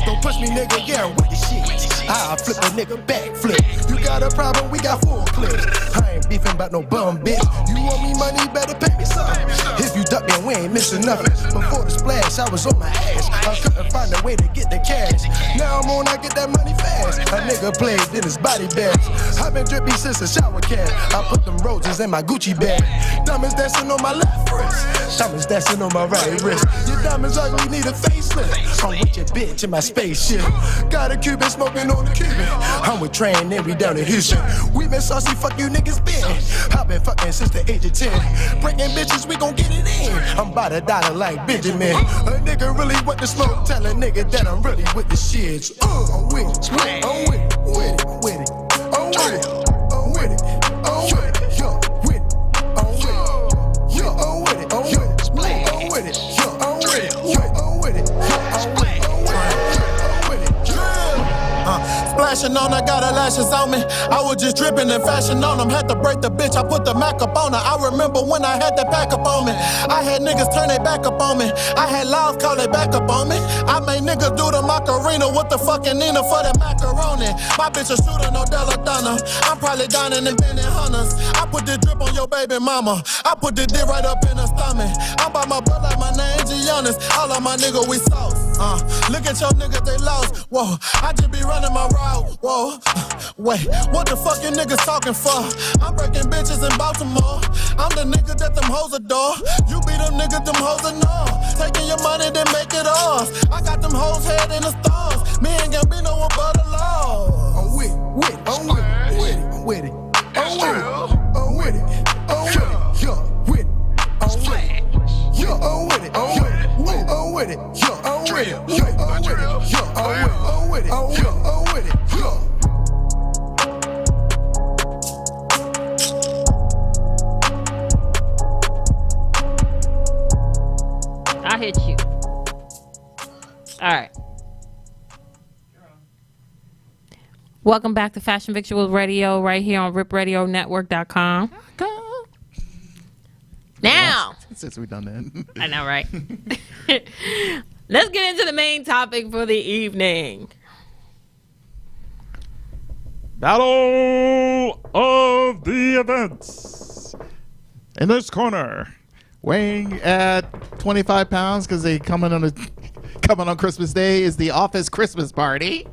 Don't push me, nigga, yeah, with the shit. I'll flip a nigga back flip. You got a problem, we got 4 clips. I ain't beefing about no bum bitch. You owe me money, better pay me some. If you duck, then we ain't missing nothing. Before the splash, I was on my ass. I couldn't find a way to get the cash. Now I'm on, I get that money fast. A nigga played in his body bags. I've been drippy since a shower cat. I put them roses in my Gucci bag. Diamonds dancing on my left wrist. Diamonds dancing on my right wrist. Your diamonds ugly, need a facelift. I'm with your bitch in my spaceship. Got a Cuban smoking on the Cuban. I'm with Train and we down in Houston. We been saucy, fuck you niggas been. I've been fucking since the age of 10. Breaking bitches, we gon' get it in. I'm by the dollar like Benjamin. A nigga really want the smoke. Tell a nigga that I'm really with the shits. I'm with it, I'm with it, with it, with it. I'm with it, I'm with it, I'm with it, yo, with it, I'm with it, yo, I'm with it, I'm with it, I'm with it, yo, I'm with it, yo, I'm with it, yo, I'm with it, I'm with it, yeah. Splashing on her, got her lashes on me. I was just dripping and fashion on them. Had to break the bitch, I put the Mac up on her. I remember when I had that pack up on me. I had niggas turn their back up on me. I had laws call they back up on me. I made niggas do the Macarena with the fucking Nina for the macaroni. My bitch a shooter, no Della Donna. I'm probably down in the Benny Hunters. I put the drip on your baby mama. I put the dick right up in her stomach. I'm by my butt like my name Giannis. All of my niggas, we sauce. Look at your niggas, they lost. Whoa, I just be running my route. Whoa, wait, what the fuck you niggas talking for? I'm breaking bitches in Baltimore. I'm the nigga that them hoes adore. You be them niggas, them hoes ignore. Taking your money, then make it ours. I got them hoes head in the stars. Me and Gambino above the law. I'm with it, I'm with it, I'm with it, I'm with it, I'm with it, I'm with it, yo, with it, I'm with it, yo, I'm with it, I'm with it, I'm with it, yo, I'm with it, yo, I'm with it, yo, I'm with it, I'm with it, yo, I'm with it, yo. I hit you. All right. Welcome back to Fashion Victuals Radio right here on ripradionetwork.com. Now, since we've done that, I know, right? Let's get into the main topic for the evening. Battle of the Events. In this corner, weighing at 25 pounds because they coming on Christmas Day is the Office Christmas Party.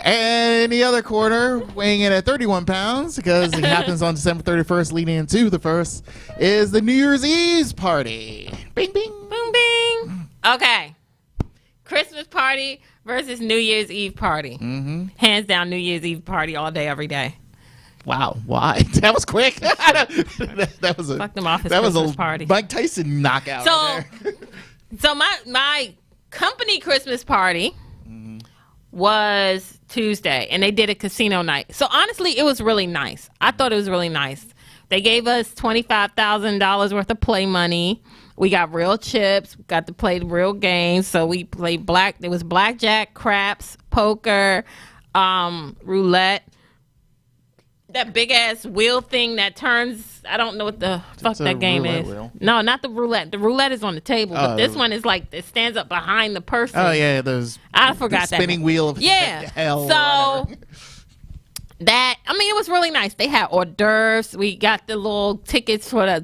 And the other corner, weighing in at 31 pounds because it happens on December 31st, leading into the 1st, is the New Year's Eve party. Bing, bing. Boom, bing. Okay. Christmas party versus New Year's Eve party. Mm-hmm. Hands down, New Year's Eve party all day, every day. Wow, why? That was quick. that was a Fuck them Office that Christmas was a party. Mike Tyson knockout. So, right there. so my company Christmas party was Tuesday, and they did a casino night. So honestly, it was really nice. I thought it was really nice. They gave us $25,000 worth of play money. We got real chips. Got to play real games. So we played There was blackjack, craps, poker, roulette. That big ass wheel thing that turns. I don't know what the fuck that game is. Wheel. No, not the roulette. The roulette is on the table, but this one is like it stands up behind the person. Oh yeah, those. I forgot that spinning wheel of hell. So it was really nice. They had hors d'oeuvres. We got the little tickets for the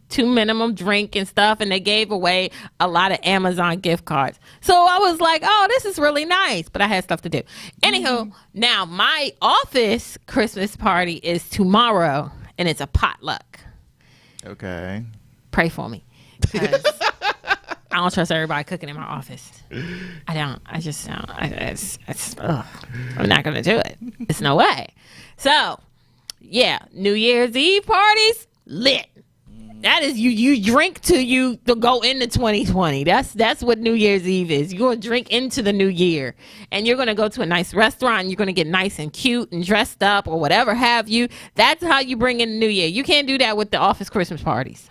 two minimum drink and stuff, and they gave away a lot of Amazon gift cards. So I was like, oh, this is really nice. But I had stuff to do. Anywho, now my office Christmas party is tomorrow, and it's a potluck. Okay. Pray for me. I don't trust everybody cooking in my office. I don't. I just don't. I'm not going to do it. It's no way. So, yeah, New Year's Eve parties, lit. That is you drink to go into 2020. That's what New Year's Eve is. You're going to drink into the new year. And you're going to go to a nice restaurant. And you're going to get nice and cute and dressed up or whatever have you. That's how you bring in the new year. You can't do that with the office Christmas parties.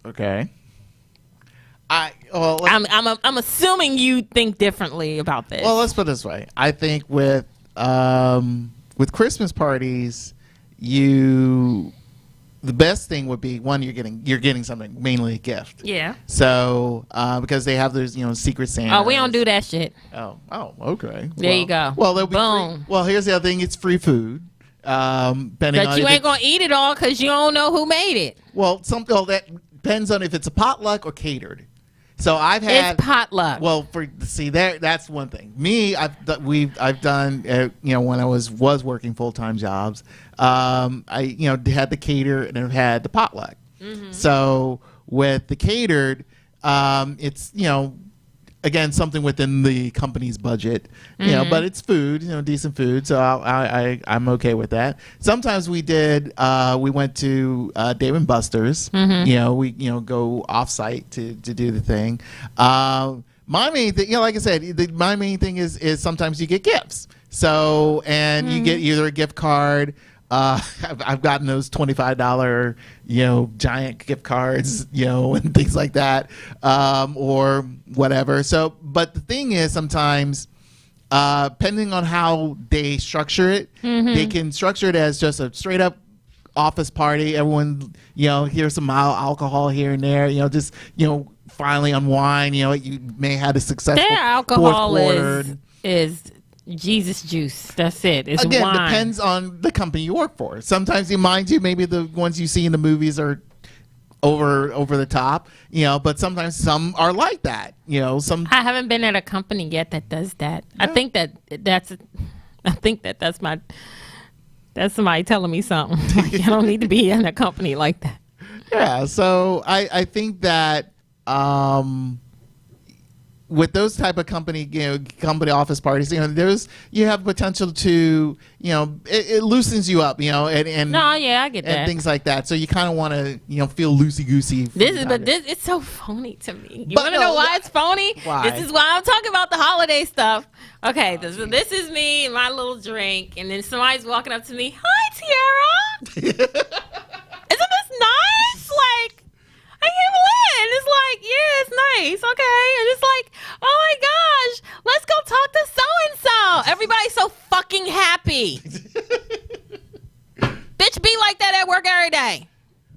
Okay. I'm assuming you think differently about this. Well, let's put it this way. I think with Christmas parties, the best thing would be one, you're getting something, mainly a gift. Yeah. So because they have those Secret Santa. Oh, we don't do that shit. Oh, okay. There you go. Well, they'll be boom. Free. Well, here's the other thing. It's free food. But you ain't gonna eat it all because you don't know who made it. Well, that depends on if it's a potluck or catered. So I've had It's potluck. Well, that's one thing. Me, I've done when I was working full-time jobs. I had the cater and I've had the potluck. Mm-hmm. So with the catered, it's again something within the company's budget, but it's food, decent food. So I'm okay with that. Sometimes we went to Dave and Buster's. Mm-hmm. We go off site to do the thing. My main thing, like I said, my main thing is sometimes you get gifts. So you get either a gift card. I've gotten those $25, giant gift cards, and things like that, or whatever. So, but the thing is, sometimes, depending on how they structure it, they can structure it as just a straight up office party. Everyone, here's some mild alcohol here and there, just, finally unwind. You may have a successful their alcohol fourth quarter. is Jesus juice. That's it. It's again wine. Depends on the company you work for. Sometimes maybe the ones you see in the movies are over the top, but sometimes some are like that. Some I haven't been at a company yet that does that. Yeah. I think that's somebody telling me something. Like, I don't need to be in a company like that. Yeah, so I think that with those type of company office parties, you have potential to, it loosens you up, and no, yeah, I get that, and things like that. So you kind of want to, feel loosey goosey. This it's so phony to me. You want to know why it's phony? Why? This is why I'm talking about the holiday stuff. Okay, this is me and my little drink, and then somebody's walking up to me. Hi, Tiara. Isn't this nice? Like, I can't believe it. It's like, yeah, it's nice. Okay. And it's like, oh my gosh, let's go talk to so-and-so. Everybody's so fucking happy. Bitch, be like that at work every day.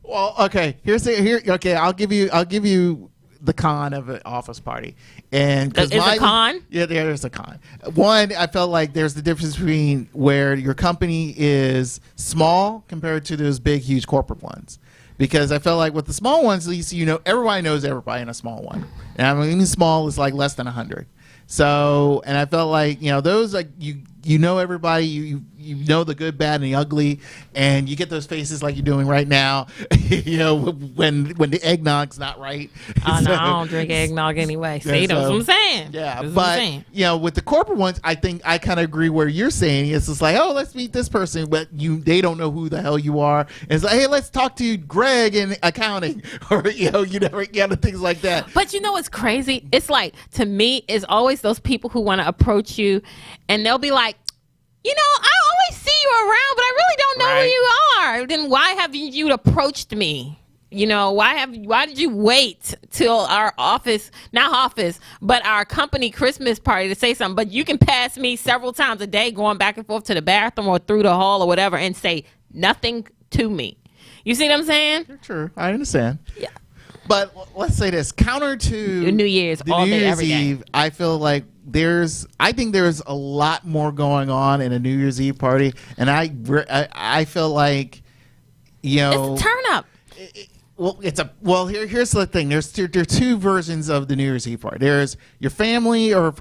Well, okay. Okay, I'll give you the con of an office party. And is a con? Yeah, there's a con. One, I felt like there's the difference between where your company is small compared to those big, huge corporate ones. Because I felt like with the small ones, at least, everybody knows everybody in a small one. And I mean, small is like less than 100. So, and I felt like, those, like, you know everybody, you know the good, bad, and the ugly, and you get those faces like you're doing right now, when the eggnog's not right. Oh, no, I don't drink eggnog anyway. See, that's what I'm saying. Yeah, but, with the corporate ones, I think I kind of agree where you're saying. It's just like, oh, let's meet this person, but they don't know who the hell you are. And it's like, hey, let's talk to Greg in accounting, or, you never get things like that. But what's crazy? It's like, to me, it's always those people who want to approach you, and they'll be like, I always see you around, but I really don't know who you are. Then why have you approached me? Why did you wait till our but our company Christmas party to say something? But you can pass me several times a day going back and forth to the bathroom or through the hall or whatever and say nothing to me. You see what I'm saying? Sure, I understand. Yeah. But let's say this, counter to New Year's, all day, every day. Eve, I feel like I think there's a lot more going on in a New Year's Eve party, and I feel like, it's a turn up. Here's the thing. There are two versions of the New Year's Eve party. There's your family, your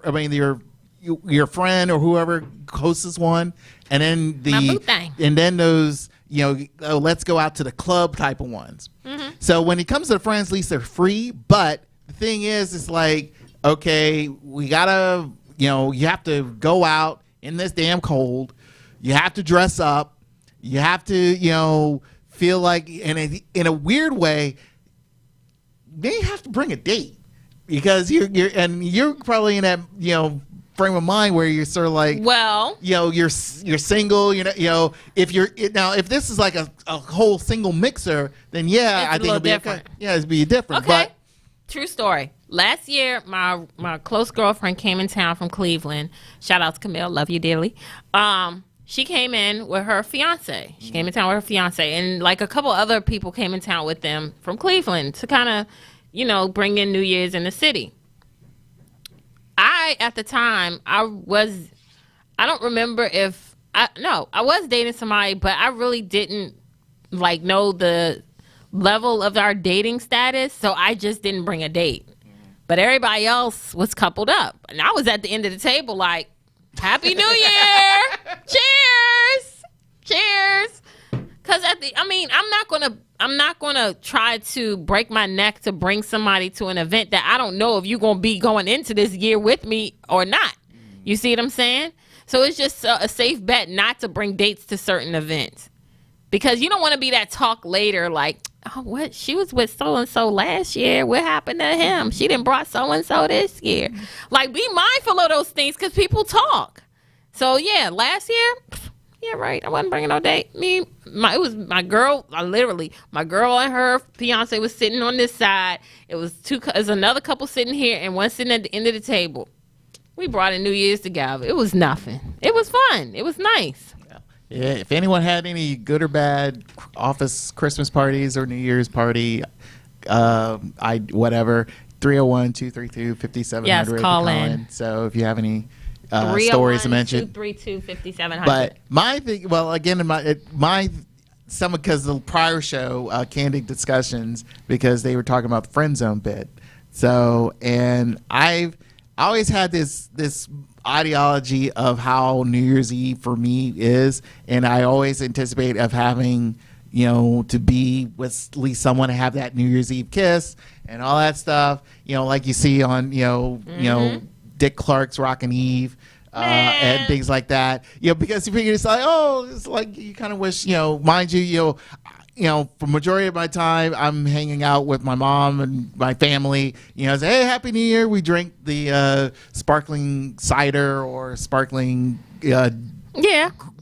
friend or whoever hosts this one, and then those, let's go out to the club type of ones. Mm-hmm. So when it comes to the friends, at least they're free. But the thing is, it's like, okay, we gotta, you have to go out in this damn cold. You have to dress up. You have to, feel like in a weird way, they have to bring a date, because you're probably in that, frame of mind where you're sort of like, well, you're single, if this is like a whole single mixer, then I think it'll be different. It'd be different. Okay. But true story. Last year, my close girlfriend came in town from Cleveland. Shout out to Camille, love you dearly. She came in with her fiance. She came in town with her fiance, and like a couple other people came in town with them from Cleveland to kind of, bring in New Year's in the city. At the time, I don't remember I was dating somebody, but I really didn't know the level of our dating status, so I just didn't bring a date. But everybody else was coupled up. And I was at the end of the table like, Happy New Year! Cheers! Cheers! Because I'm not gonna try to break my neck to bring somebody to an event that I don't know if you're gonna be going into this year with me or not. You see what I'm saying? So it's just a safe bet not to bring dates to certain events, because you don't want to be that talk later like, oh, what? She was with so and so last year. What happened to him? She didn't brought so and so this year. Like, be mindful of those things because people talk. So yeah, last year. Yeah, right. I wasn't bringing no date. It was my girl. My girl and her fiance was sitting on this side. It was another couple sitting here and one sitting at the end of the table. We brought in New Year's together. It was nothing. It was fun. It was nice. Yeah. If anyone had any good or bad office Christmas parties or New Year's party, whatever, 301-232-5700. Yes, call in. So if you have any stories to mention. 232-5700. But my thing, well, again, because the prior show, Candid Discussions, because they were talking about the friend zone bit. So, and I always had this ideology of how New Year's Eve for me is, and I always anticipate of having, to be with at least someone to have that New Year's Eve kiss and all that stuff, like you see on, Dick Clark's Rockin' Eve, and things like that, because you figure it's like you kind of wish, mind you, for majority of my time, I'm hanging out with my mom and my family. Say, hey, Happy New Year. We drink the sparkling cider or sparkling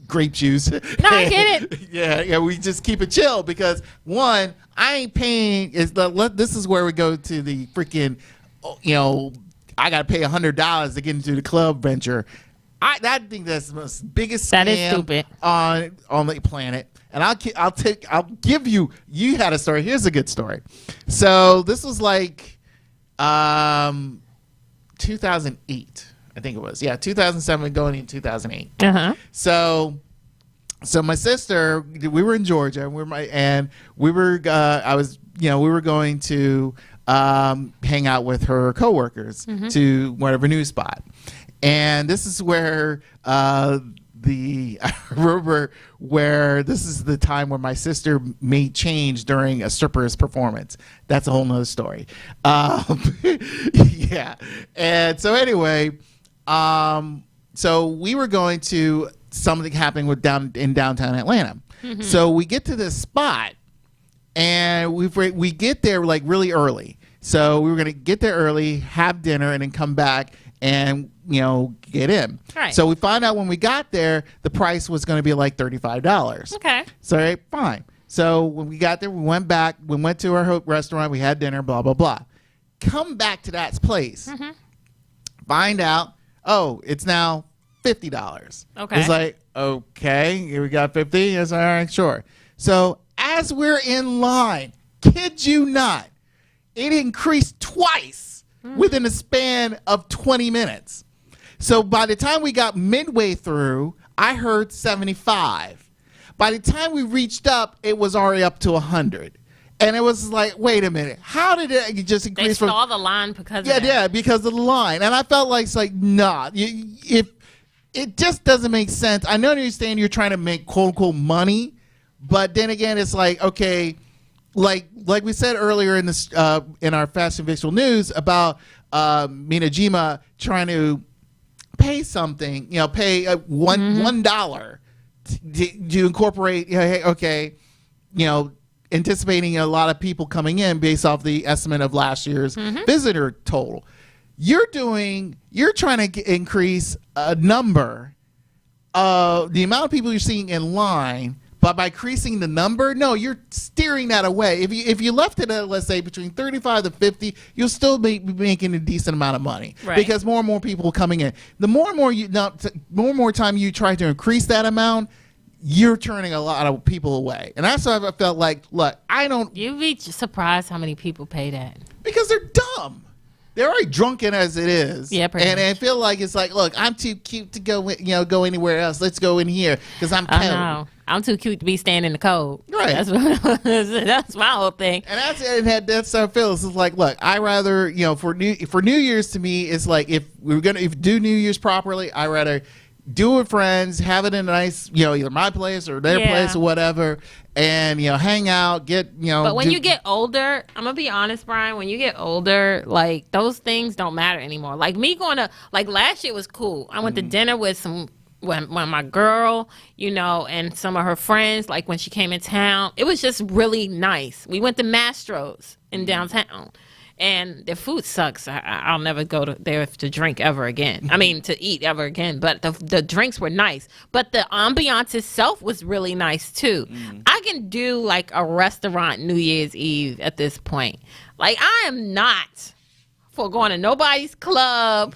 grape juice. No, I get it. yeah. We just keep it chill because one, I ain't paying. This is where we go to the freaking, I got to pay $100 to get into the club venture. I think that's the most biggest scam that is stupid on the planet. And I'll give you. You had a story. Here's a good story. So this was like 2008, I think it was. Yeah, 2007 going into 2008. So my sister, we were in Georgia, and we were going to hang out with her coworkers to whatever news spot. And this is where I remember where this is the time where my sister made change during a stripper's performance. That's a whole nother story. Yeah. And so anyway, so we were going to something happening in downtown Atlanta. So we get to this spot and we get there like really early. So we were going to get there early, have dinner, and then come back and get in. Right. So we find out when we got there, the price was going to be like $35. Okay. So right, fine. So when we got there, we went back. We went to our restaurant. We had dinner. Blah blah blah. Come back to that place. Find out. Oh, it's now $50. Okay. It's like, okay, here we got 50. Yes, all right, sure. So as we're in line, kid you not, it increased twice within a span of 20 minutes. So by the time we got midway through, I heard 75. By the time we reached up, it was already up to 100. And it was like, wait a minute, how did it just increase? They saw the line because of that. Yeah, because of the line. And I felt like it's like, nah, if it just doesn't make sense. I know you understand you're trying to make quote unquote money, but then again, it's like, okay, like we said earlier in this in our Fashion Visual News about Minajima trying to pay something, pay $1 to incorporate. Hey, okay, anticipating a lot of people coming in based off the estimate of last year's visitor total. You're trying to increase a number of the amount of people you're seeing in line. But by increasing the number, no, you're steering that away. If you left it at, let's say, between 35 to 50, you'll still be making a decent amount of money, right? Because more and more people are coming in. The more and more time you try to increase that amount, you're turning a lot of people away. And that's why I felt like, look, I don't. You'd be surprised how many people pay that. Because they're dumb. they're already drunken as it is. Yeah, pretty and much. I feel like it's like, look, I'm too cute to go, go anywhere else. Let's go in here because I'm I cold. know. I'm too cute to be standing in the cold. Right. That's my whole thing. And that's how it feels. It's like, look, I rather, for New Year's, to me, it's like if do New Year's properly, I rather do it with friends, have it in a nice, either my place or their place or whatever, and hang out, get But when you get older, I'm gonna be honest, Brian. When you get older, like those things don't matter anymore. Like me going to last year was cool. I went to dinner with when my girl, and some of her friends. Like when she came in town, it was just really nice. We went to Mastro's in downtown. And the food sucks. I'll never go there to drink ever again. I mean, to eat ever again. But the drinks were nice. But the ambiance itself was really nice, too. I can do, like, a restaurant New Year's Eve at this point. Like, I am not for going to nobody's club,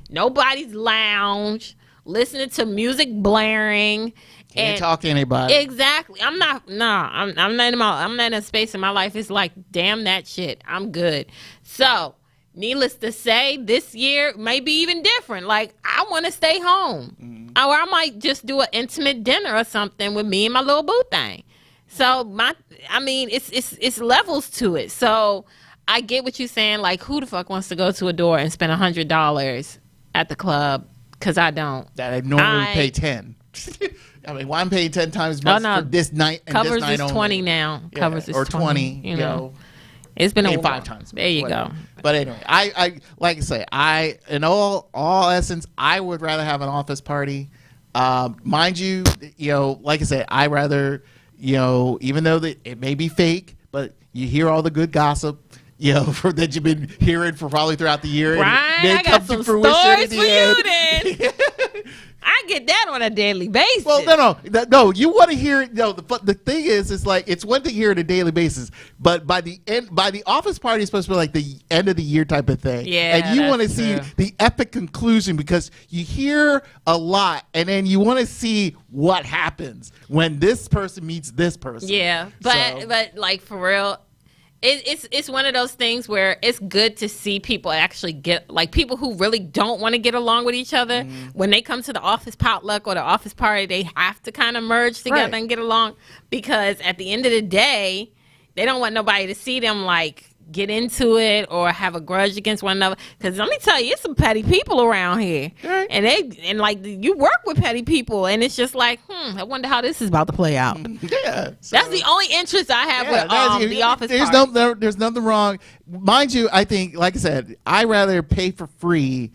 nobody's lounge, listening to music blaring. Can't talk to anybody. Exactly. I'm not in a space in my life. It's like, damn that shit. I'm good. So, needless to say, this year may be even different. Like, I want to stay home. Or I might just do an intimate dinner or something with me and my little boo thing. So, it's levels to it. So, I get what you're saying. Like, who the fuck wants to go to a door and spend $100 at the club? Because I don't. That I normally pay 10. I mean, why I'm paying 10 times more for this night and Covers this night is only. 20 now. Yeah, Covers is or 20. It's been a 5 times. There you go. But anyway, I like I say, in all essence, I would rather have an office party. Mind you, like I say, I rather, even though it may be fake, but you hear all the good gossip. That you've been hearing for probably throughout the year. Right, I got some stories for you then. I get that on a daily basis. Well, no. You want to hear it. No, the thing is like it's one thing to hear it on a daily basis, but by the office party, it's supposed to be like the end of the year type of thing. Yeah, and you want to see the epic conclusion because you hear a lot, and then you want to see what happens when this person meets this person. Yeah, but like for real. It's one of those things where it's good to see people actually get, like people who really don't want to get along with each other. When they come to the office potluck or the office party, they have to kind of merge together and get along because at the end of the day, they don't want nobody to see them like get into it or have a grudge against one another. Because let me tell you, it's some petty people around here, and like you work with petty people, and it's just like, I wonder how this is about to play out. Yeah, that's the only interest I have with the office. There's nothing wrong, mind you. I think, like I said, I rather pay for free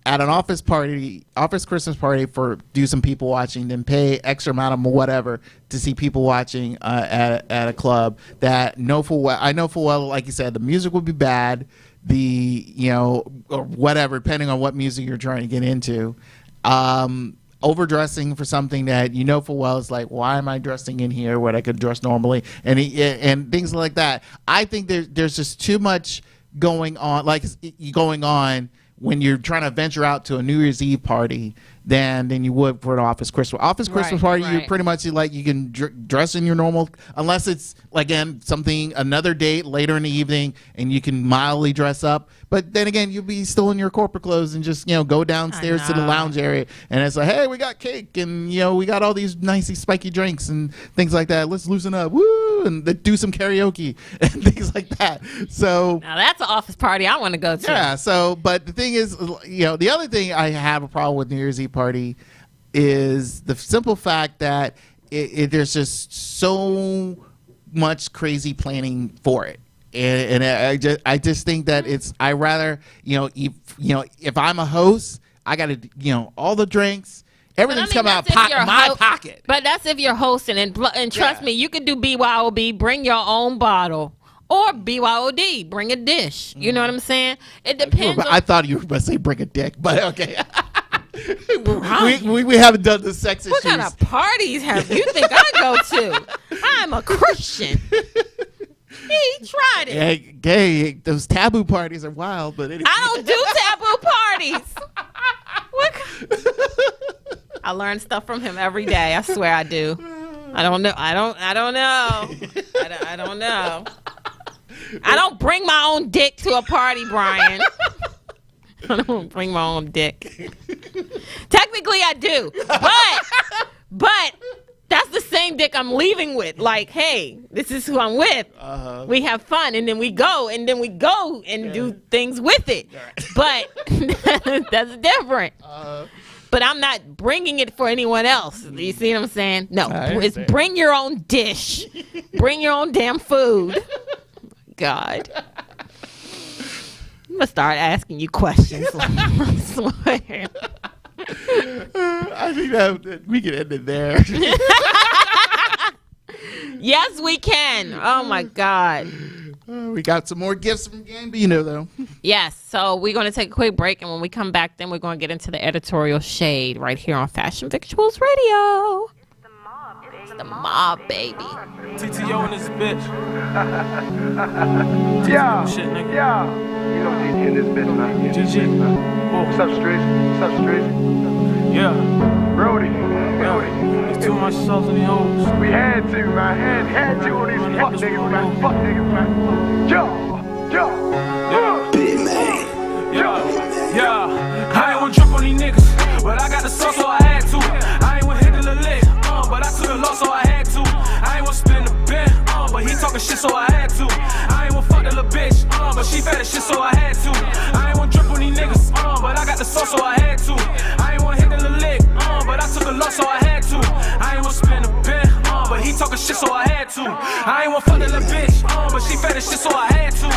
at an office Christmas party for do some people watching than pay extra amount of whatever to see people watching at a club that I know full well, like you said, the music would be bad, or whatever, depending on what music you're trying to get into. Overdressing for something that full well is like, why am I dressing in here when I could dress normally, and things like that. I think there's just too much going on when you're trying to venture out to a New Year's Eve party than you would for an office Christmas party. You're pretty much like you can dress in your normal, unless it's again another date later in the evening and you can mildly dress up. But then again, you'll be still in your corporate clothes and just go downstairs to the lounge area and it's like, hey, we got cake and we got all these nice spiky drinks and things like that. Let's loosen up, woo, and do some karaoke and things like that. So now that's an office party I want to go to. Yeah. So, but the thing is, the other thing I have a problem with New Year's Eve party is the simple fact that there's just so much crazy planning for it. And I just think that I rather, if I'm a host, I got to, all the drinks, everything's coming out of my pocket. But that's if you're hosting. And trust me, you could do BYOB, bring your own bottle. Or BYOD, bring a dish. You know what I'm saying? It depends. I thought you were going to say bring a dick, but okay. we haven't done the sex issues. What kind of parties have you think I go to? I'm a Christian. He tried it. Hey, those taboo parties are wild, but anyway. I don't do taboo parties. I learn stuff from him every day. I swear I do. I don't know. I don't know. I don't bring my own dick to a party, Brian. I don't bring my own dick. Technically, I do, but that's the same dick I'm leaving with. Like, hey, this is who I'm with. We have fun, and then we go and do things with it. Right. But that's different. But I'm not bringing it for anyone else. You see what I'm saying? No, it's bring your own dish. Bring your own damn food. God. I'm going to start asking you questions. I swear. I think that we can end it there. Yes, we can. Oh, my God. We got some more gifts from Gambino, though. Yes. So we're going to take a quick break. And when we come back, then we're going to get into the editorial shade right here on Fashion Victuals Radio. It's the mob, baby. TTO in this bitch. Yeah, Shit, nigga. yeah. You know GG in this bitch, man. GG. What's up, Streets? What's up, Streets? Yeah. Brody. There's too much sauce in the hoes. We had to, man. Had to on these fuck niggas, man. Fuck niggas, man. Yo. Big man. Yeah. I ain't want to drop on these niggas, but I got the sauce, so I had to. I ain't want to hit the lick, but I took a loss, so I had to. I ain't want to spend the bit, but he talking shit, so I had to. I ain't want to fuck the little bitch, but she fat as shit, so I had to. I ain't want to drip on these niggas, but I got the sauce, so I had to. I ain't want to hit the lick, but I took a loss, so I had to. I ain't want to spend the bit, but he talking shit, so I had to. I ain't want to fuck the little bitch, but she fat as shit, so I had to.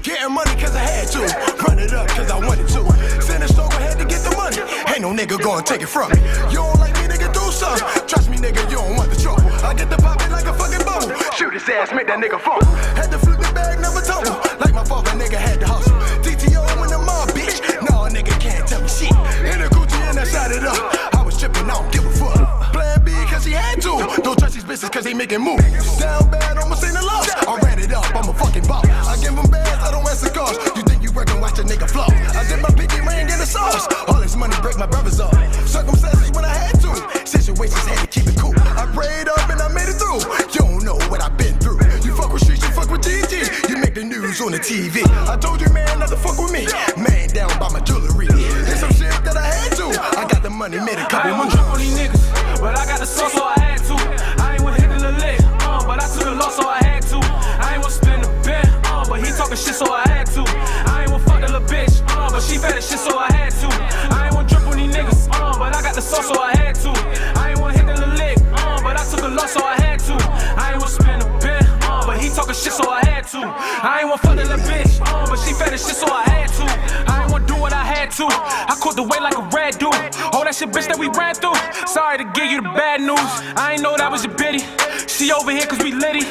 Getting money cause I had to. Run it up cause I wanted to. Send a store, had to get the money. Ain't no nigga gonna take it from me. You don't like me, nigga, do something. Trust me, nigga, you don't want the trouble. I get the poppin' like a fucking bubble. Shoot his ass, make that nigga fumble. Had to flip the bag, never tumble. Like my father, nigga, had to hustle. DTO in the mob, bitch. No, nigga can't tell me shit. In the Gucci and I shot it up. I was trippin', I don't give a fuck. Plan B cause he had to. Don't touch these bitches cause they making moves. Down bad, almost ain't a loss. I ran it up, I'm a fucking boss. I give them bands, I don't answer calls. You think you work and watch a nigga flow. I did my pinky ring in the sauce. All this money break my brothers up. Circumstances when I had to. Situations had to keep it cool. I prayed up and I made it through. You don't know what I've been through. You fuck with streets, you fuck with GG. You make the news on the TV. I told you, man, not to fuck with me. Man down by my jewelry. It's some shit that I had to. I got the money, made a couple moves. I ain't want to drop on these niggas, but I got the sauce, so I had to. I ain't want to hit the lick, but I took a loss, so I had to. I ain't want to spend the bit, but he talking shit, so I had to. I ain't want to fuck the little bitch, but she fat as shit, so I had to. I ain't want to drip on these niggas, but I got the sauce, so I had to. I ain't want to hit the little lick, but I took a loss, so I had to. I ain't want to spend the bit, but he talking shit, so I had to. I ain't want to fuck the little bitch, but she fat as shit, so I had to. I ain't want to do what I had to. I caught the weight like a red dude. Oh, that shit, bitch, that we ran through. Sorry to give you the bad news. I ain't know that was your biddy. She over here cause we litty.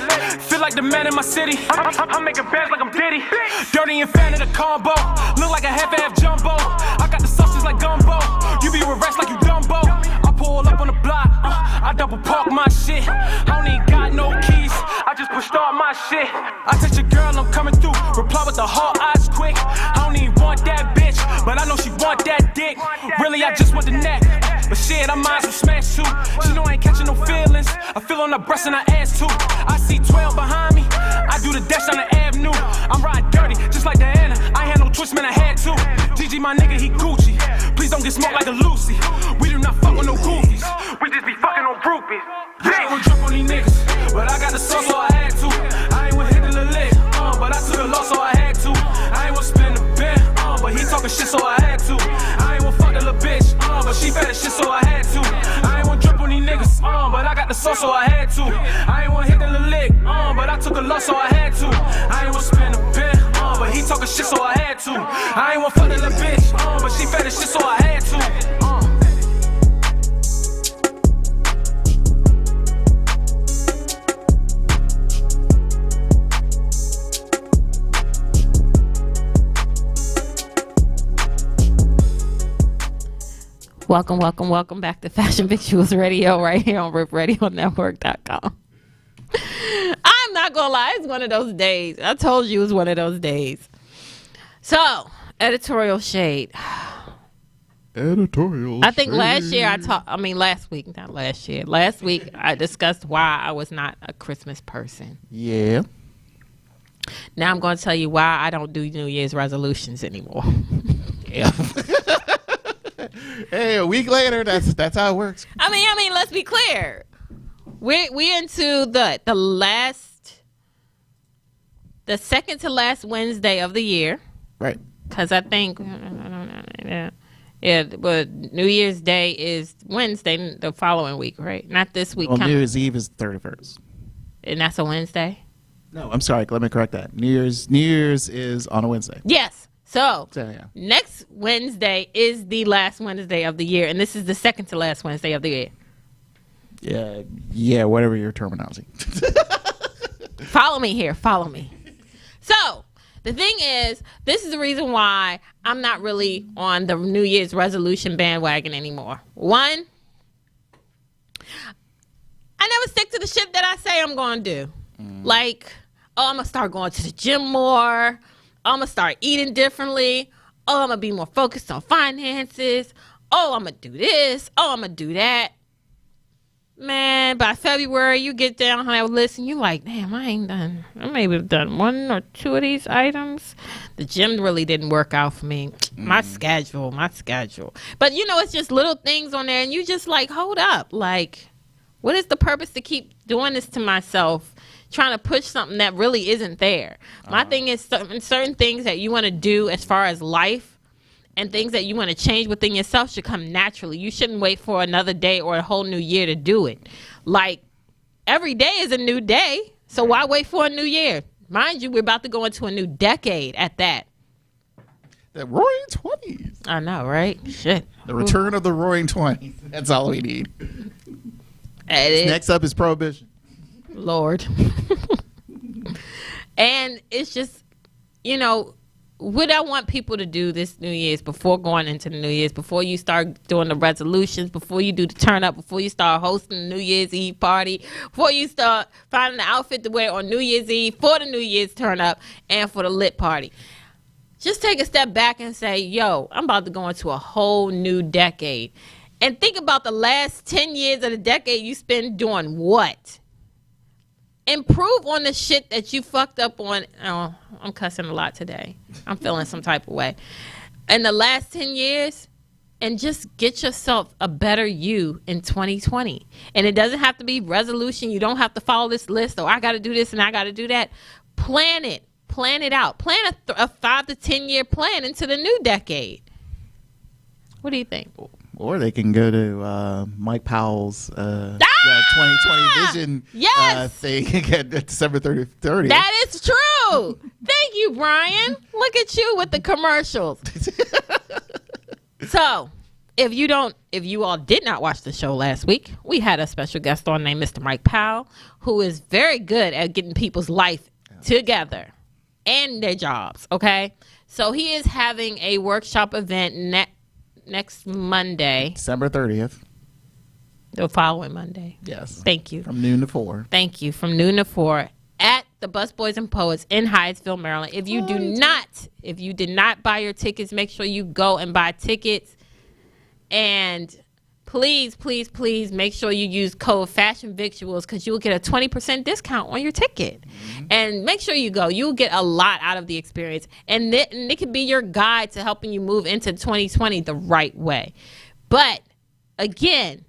Feel like the man in my city. I'm making bands like I'm Diddy. Dirty and fan of the combo. Look like a half jumbo. I got the sauces like gumbo. You be with rats like you Dumbo. I pull up on the block. I double park my shit. I don't even got no keys. I just push start my shit. I text your girl I'm coming through. Reply with the hard eyes quick. I don't even want that bitch, but I know she want that dick. Really, I just want the neck. But shit, I might as well smash too. She know I ain't catching no feelings. I feel on her breast and her ass too. I see 12 behind me. I do the dash on the avenue. I'm riding dirty, just like Diana. I had no choice, man, I had to. GG, my nigga, he Gucci. Please don't get smoked like a Lucy. We do not fuck with no goofies. We just be fucking on groupies. I ain't gonna drip on these niggas, but I got the sauce, so I had to. I ain't wanna hit the lick, but I took a loss, so I had to. I ain't wanna spend the bit, but he talking shit, so I had to. I ain't wanna fuck the little bitch, but she fat as shit, so I had to. I ain't wanna drip on these niggas, but I got the sauce, so I had to. I ain't wanna hit the little lick, but I took a loss, so I had to. I ain't wanna spend the bit, but he talking shit, so I had to. I ain't wanna fuck the little bitch, but she fat as shit, so I had to. Welcome back to Fashion Victuals Radio right here on RipRadioNetwork.com. I'm not gonna lie, it's one of those days. I told you it was one of those days. So, editorial shade. Editorial I think shade. last week I discussed why I was not a Christmas person. Yeah. Now I'm going to tell you why I don't do New Year's resolutions anymore. Damn. Hey, a week later, that's how it works. I mean, let's be clear. We into the second to last Wednesday of the year. Right. Because I think, I don't know. Yeah, but New Year's Day is Wednesday the following week, right? Not this week. Well, New Year's Eve is 31st. And that's a Wednesday? No, I'm sorry. Let me correct that. New Year's is on a Wednesday. Yes. So, yeah. Next Wednesday is the last Wednesday of the year, and this is the second to last Wednesday of the year. Yeah, whatever your terminology. Follow me here. Follow me. So, the thing is, this is the reason why I'm not really on the New Year's resolution bandwagon anymore. One, I never stick to the shit that I say I'm going to do. Like, I'm going to start going to the gym more. I'm going to start eating differently. Oh, I'm going to be more focused on finances. Oh, I'm going to do this. Oh, I'm going to do that. Man, by February, you get down on that list and you're like, damn, I ain't done. I maybe have done one or two of these items. The gym really didn't work out for me. My schedule. But, it's just little things on there and you just like, hold up. Like, what is the purpose to keep doing this to myself? Trying to push something that really isn't there. My thing is certain things that you want to do as far as life and things that you want to change within yourself should come naturally. You shouldn't wait for another day or a whole new year to do it. Like, every day is a new day, so why wait for a new year? Mind you, we're about to go into a new decade at that. The Roaring 20s. I know, right? Shit. The return of the Roaring 20s. That's all we need. Next up is Prohibition. Lord. And it's just, what I want people to do this New Year's before going into the New Year's, before you start doing the resolutions, before you do the turn up, before you start hosting the New Year's Eve party, before you start finding the outfit to wear on New Year's Eve for the New Year's turn up and for the lit party. Just take a step back and say, yo, I'm about to go into a whole new decade. And think about the last 10 years of the decade you spend doing what? Improve on the shit that you fucked up on. Oh, I'm cussing a lot today. I'm feeling some type of way. In the last 10 years, and just get yourself a better you in 2020. And it doesn't have to be resolution. You don't have to follow this list. Or I got to do this and I got to do that. Plan it. Plan it out. Plan a 5 to 10 year plan into the new decade. What do you think? Or they can go to Mike Powell's 2020 vision thing at December 30th. That is true. Thank you, Brian. Look at you with the commercials. So, if you all did not watch the show last week, we had a special guest on named Mr. Mike Powell, who is very good at getting people's life together and their jobs, okay? So, he is having a workshop event next Monday. December 30th. The following Monday. Yes. Thank you. From noon to 4. Thank you. From noon to 4 at the Busboys and Poets in Hyattsville, Maryland. If you did not buy your tickets, make sure you go and buy tickets. And please, please, please make sure you use code Fashion Victuals because you'll get a 20% discount on your ticket. Mm-hmm. And make sure you go. You'll get a lot out of the experience. And it can be your guide to helping you move into 2020 the right way. But again,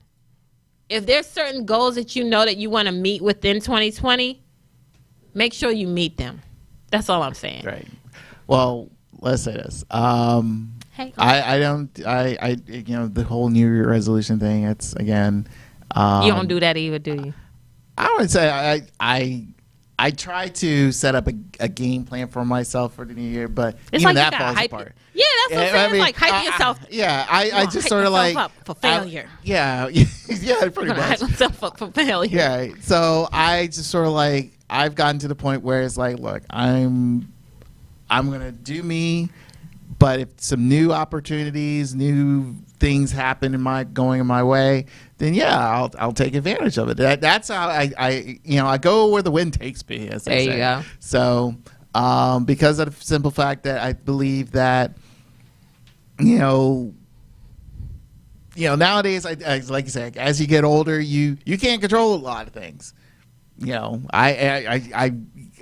if there's certain goals that you know that you want to meet within 2020, make sure you meet them. That's all I'm saying. Right. Well, let's say this. Hey. The whole New Year resolution thing, it's again. You don't do that either, do you? I would say I try to set up a game plan for myself for the new year, but it's even like that falls apart. Yeah, that's what I'm saying. It's like hype yourself. I just sort of like up for failure. Yeah, pretty much. Hype myself up for failure. Yeah, so I just sort of like I've gotten to the point where it's like, look, I'm gonna do me, but if some new opportunities, new things happen going in my way, then yeah, I'll take advantage of it. That's how I go where the wind takes me, as they say. There you go. So because of the simple fact that I believe that nowadays, I like you say, as you get older, you can't control a lot of things. I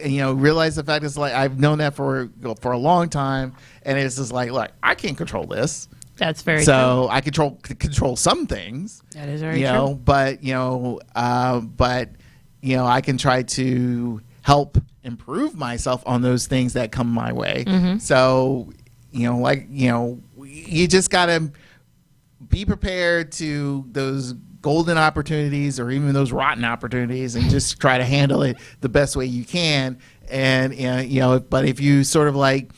realize the fact is like I've known that for a long time, and it's just like, look, I can't control this. That's very true. So I control some things. That is very true. But I can try to help improve myself on those things that come my way. Mm-hmm. So you just gotta be prepared to those golden opportunities or even those rotten opportunities, and just try to handle it the best way you can. And but if you sort of like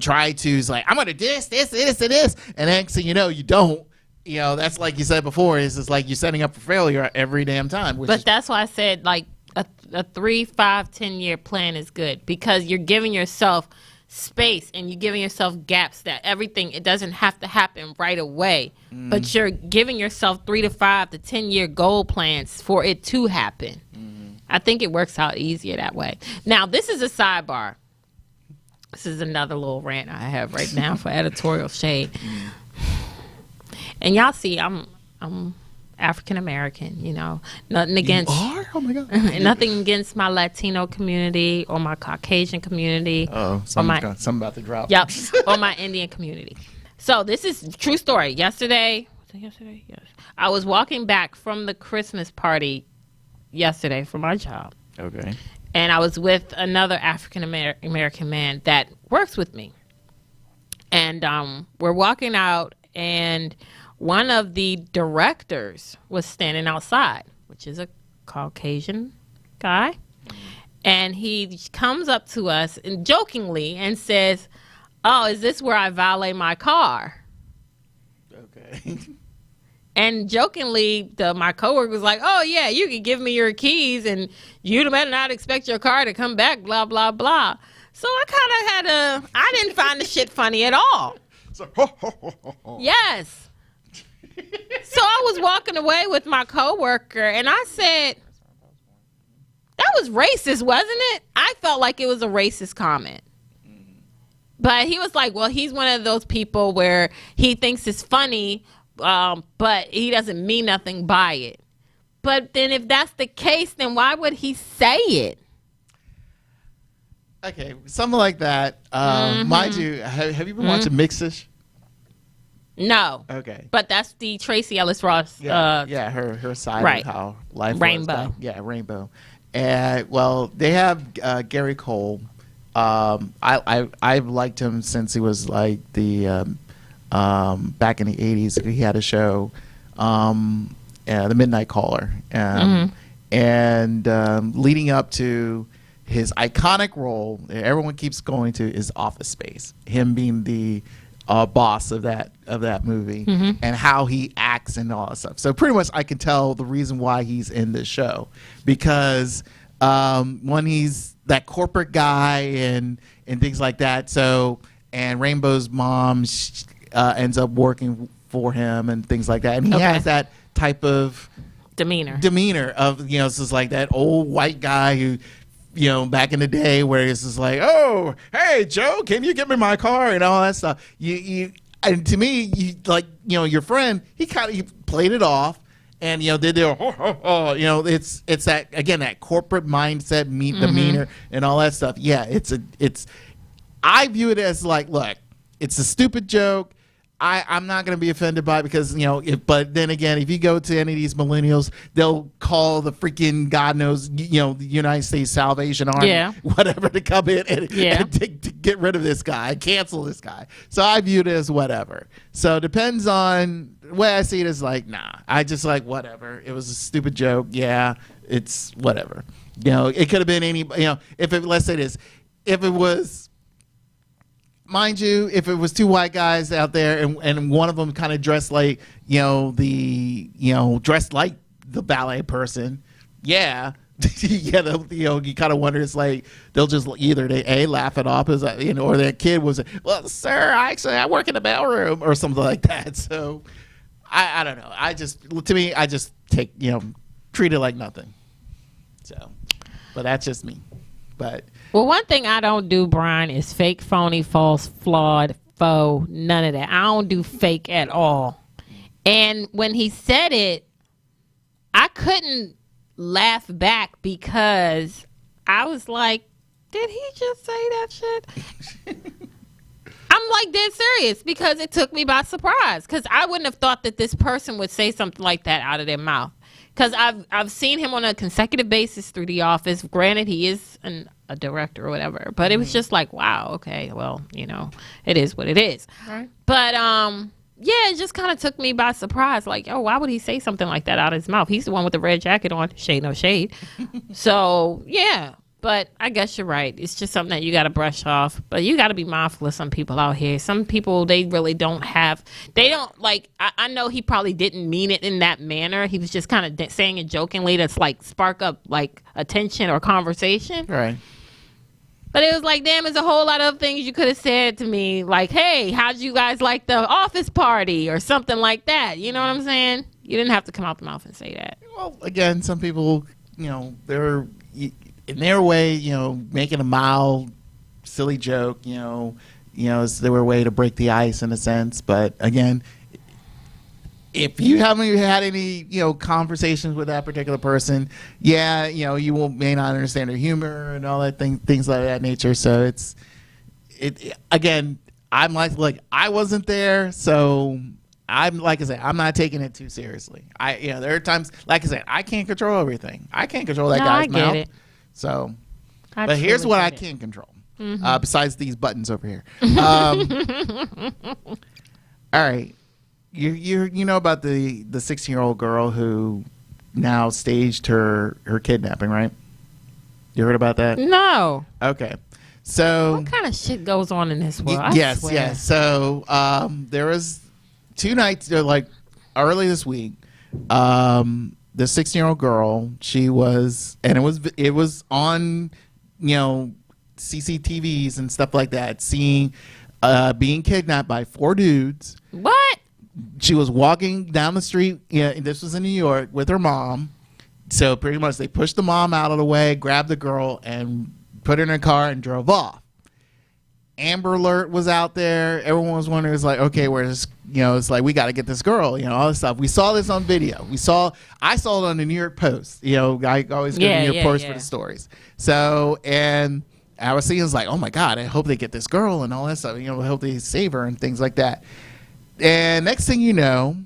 try to, it's like, I'm gonna do this, and next thing you know, you don't. That's like you said before, is it's like you're setting up for failure every damn time. But that's why I said like a 3, 5, 10-year plan is good, because you're giving yourself space and you're giving yourself gaps, that everything, it doesn't have to happen right away, but you're giving yourself 3 to 5 to 10-year goal plans for it to happen. I think it works out easier that way. Now, this is a sidebar. This is another little rant I have right now for Editorial Shade. And y'all see, I'm African American, nothing against. You are? Oh my God. Nothing against my Latino community or my Caucasian community. Something about to drop. Yep. Or my Indian community. So this is true story. Yesterday? Yes. I was walking back from the Christmas party yesterday for my job. Okay. And I was with another African American man that works with me. And we're walking out, and one of the directors was standing outside, which is a Caucasian guy. And he comes up to us and jokingly and says, "Oh, is this where I valet my car?" Okay. And jokingly, my coworker was like, "Oh, yeah, you can give me your keys and you better not expect your car to come back, blah, blah, blah." So I kind of I didn't find the shit funny at all. Yes. So I was walking away with my coworker, and I said, "That was racist, wasn't it?" I felt like it was a racist comment. But he was like, "Well, he's one of those people where he thinks it's funny, but he doesn't mean nothing by it." But then if that's the case, then why would he say it? Okay, something like that. Mind you, have you been watching Mixish? No. Okay. But that's the Tracy Ellis Ross. Her side right. of how life Rainbow. Was. Rainbow. And well, they have Gary Cole. I've liked him since he was like the back in the 80s. He had a show, The Midnight Caller, and leading up to his iconic role, everyone keeps going to, is Office Space. Him being the boss of that movie, and how he acts and all that stuff. So pretty much I can tell the reason why he's in this show, because when he's that corporate guy and things like that. So, and Rainbow's mom ends up working for him and things like that. And he has that type of demeanor of, it's just like that old white guy who, back in the day, where it's just like, "Oh, hey Joe, can you get me my car?" and all that stuff. And to me, your friend, he played it off, and did the it's that, again, that corporate mindset, demeanor, and all that stuff. Yeah, I view it as like, look, it's a stupid joke. I'm not going to be offended by it, because, but then again, if you go to any of these millennials, they'll call the freaking, God knows, the United States Salvation Army, whatever, to come in and to get rid of this guy, cancel this guy. So I view it as whatever. So it depends on the way I see it. Is like, nah, I just like, whatever. It was a stupid joke. Yeah, it's whatever. It could have been any, let's say this, if it was, mind you, if it was two white guys out there and one of them kind of dressed like, dressed like the ballet person, you kind of wonder, it's like, they'll just either they laugh it off, as or that kid was, "Well, sir, I work in the mailroom," or something like that. So I don't know. I just take, treat it like nothing. So, but that's just me. But well, one thing I don't do, Brian, is fake, phony, false, flawed, faux, none of that. I don't do fake at all. And when he said it, I couldn't laugh back because I was like, did he just say that shit? I'm like dead serious because it took me by surprise because I wouldn't have thought that this person would say something like that out of their mouth. Because I've seen him on a consecutive basis through The Office. Granted, he is a director or whatever, but it was just like, wow, okay, well, it is what it is. Right. But yeah, it just kind of took me by surprise. Like, oh, why would he say something like that out of his mouth? He's the one with the red jacket on. Shade, no shade. So yeah. But I guess you're right. It's just something that you got to brush off. But you got to be mindful of some people out here. Some people, they really don't have, they don't like, I know he probably didn't mean it in that manner. He was just kind of saying it jokingly to like spark up like attention or conversation. Right. But it was like, damn, there's a whole lot of things you could have said to me. Like, hey, how'd you guys like the office party or something like that? You know what I'm saying? You didn't have to come out the mouth and say that. Well, again, some people, they're in their way, making a mild, silly joke, is their way to break the ice in a sense. But again, if you haven't had any, conversations with that particular person, yeah, you may not understand their humor and all that things like that nature. So again, I'm like, I wasn't there, so I'm like I said, I'm not taking it too seriously. There are times, like I said, I can't control everything. I can't control that guy's mouth. It. So, but here's what I can control. Besides these buttons over here. All right, you know about the 16-year-old girl who now staged her kidnapping, right? You heard about that? No. Okay. So what kind of shit goes on in this world? Yes. So there was 2 nights, like early this week. The 16-year-old girl, she was, and it was on, CCTVs and stuff like that, being kidnapped by 4 dudes. What? She was walking down the street. Yeah, this was in New York with her mom. So pretty much they pushed the mom out of the way, grabbed the girl, and put her in her car and drove off. Amber Alert was out there. Everyone was wondering, it's like, okay, where's, it's like, we got to get this girl, all this stuff. We saw this on video. I saw it on the New York Post. I always go to New York Post for the stories. So, and I was seeing, it's like, oh my God, I hope they get this girl and all that stuff. I hope they save her and things like that. And next thing you know,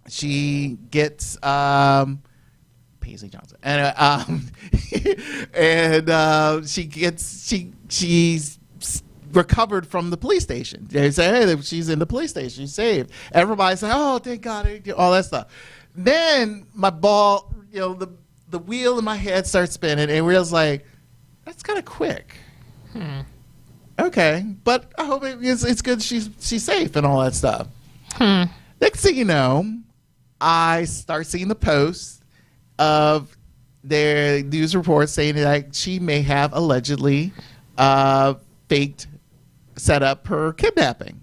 she gets, Paisley Johnson. And, she's recovered from the police station. They say, hey, she's in the police station. She's saved. Everybody's like, oh, thank God, all that stuff. Then my ball, the wheel in my head starts spinning, and we're just like, that's kind of quick. Okay, but I hope it's good. She's safe and all that stuff. Next thing you know, I start seeing the posts of their news reports saying that she may have allegedly faked set up her kidnapping.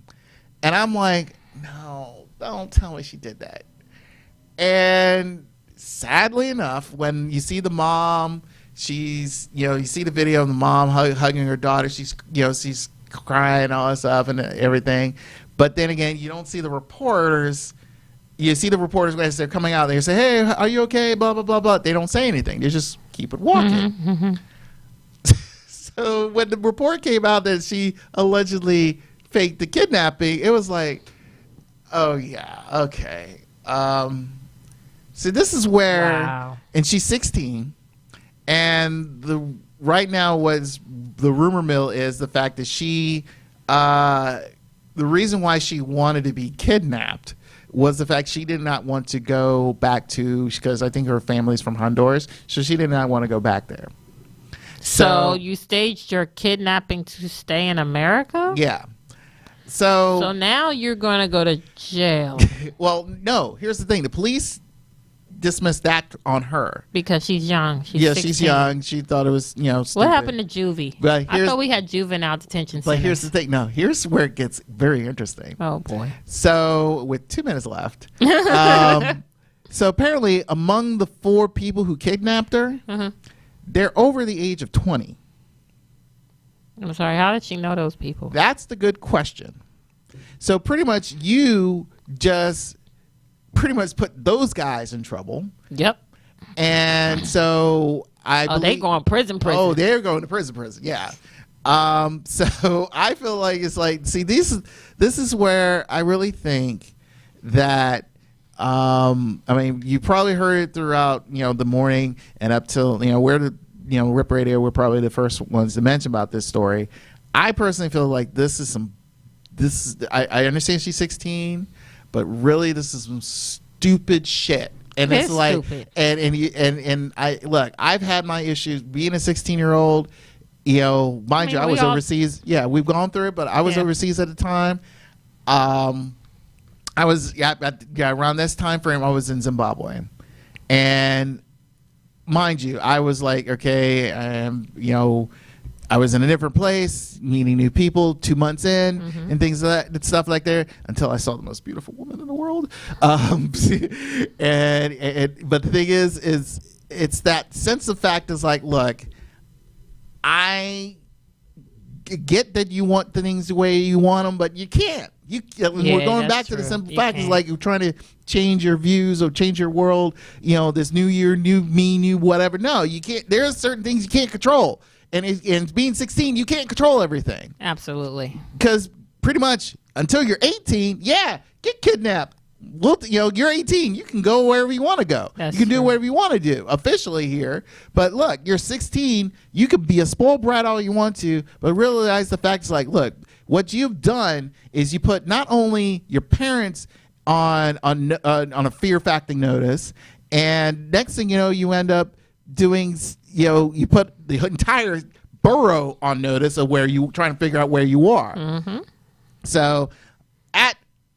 And I'm like, no, don't tell me she did that. And sadly enough, when you see the mom, she's, you see the video of the mom hugging her daughter, she's crying and all that stuff and everything. But then again, you don't see the reporters. You see the reporters as they're coming out, they say, hey, are you okay? Blah, blah, blah, blah. They don't say anything. They just keep it walking. So when the report came out that she allegedly faked the kidnapping, it was like, oh, yeah, okay. So this is where, and she's 16, and right now was the rumor mill is the fact that she, the reason why she wanted to be kidnapped was the fact she did not want to go back to, because I think her family's from Honduras, so she did not want to go back there. So you staged your kidnapping to stay in America? Yeah. So now you're going to go to jail. Well, no. Here's the thing. The police dismissed that on her. Because she's young. She's 16. She's young. She thought it was, stupid. What happened to juvie? Right, I thought we had juvenile detention centers. But here's the thing. No, here's where it gets very interesting. Oh, boy. So with 2 minutes left. So apparently among the 4 people who kidnapped her, they're over the age of 20. I'm sorry, how did she know those people? That's the good question. So pretty much you just pretty much put those guys in trouble. Yep. And so they going prison. Oh, they're going to prison. Yeah. So I feel like it's like, see, this is where I really think that, I mean, you probably heard it throughout, the morning and up till, Rip Radio, we're probably the first ones to mention about this story. I personally feel like I understand she's 16, but really this is some stupid shit. And it's like, stupid. and I look, I've had my issues being a 16-year-old. Mind you, I was overseas. Yeah, we've gone through it, but I was overseas at the time. I was around this time frame. I was in Zimbabwe, and mind you, I was like, okay, I was in a different place, meeting new people 2 months in, and things like that, stuff like that, until I saw the most beautiful woman in the world. But the thing is it's that sense of fact is like, look, I get that you want the things the way you want them, but you can't. We're going back to the simple fact is like you're trying to change your views or change your world. This new year, new me, new whatever. No, you can't. There are certain things you can't control, and being 16, you can't control everything. Absolutely. Because pretty much until you're 18, get kidnapped. Well, you're 18. You can go wherever you want to go. You can do whatever you want to do officially here. But look, you're 16. You could be a spoiled brat all you want to, but realize the fact is like, look, what you've done is you put not only your parents on a fear facting notice, and next thing you know, you end up doing, you put the entire borough on notice of where you trying to figure out where you are. So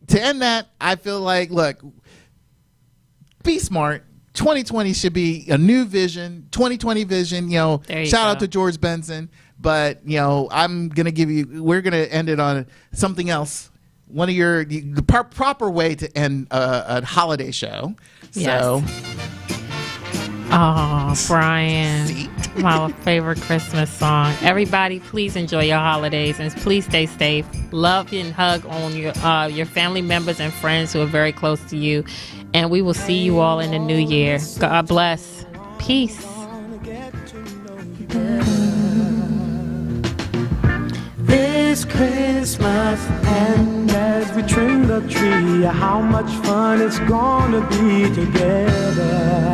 to end that, I feel like, look, be smart. 2020 should be a new vision, 2020 vision. Shout out to George Benson. But, we're going to end it on something else. One of the proper way to end a holiday show. Yes. So. Oh, Brian, my favorite Christmas song. Everybody, please enjoy your holidays and please stay safe. Love and hug on your family members and friends who are very close to you. And we will see you all in the new year. God bless. Peace. This Christmas, and as we trim the tree, how much fun it's gonna be together.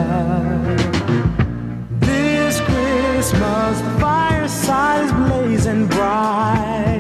This Christmas, the fireside is blazing bright.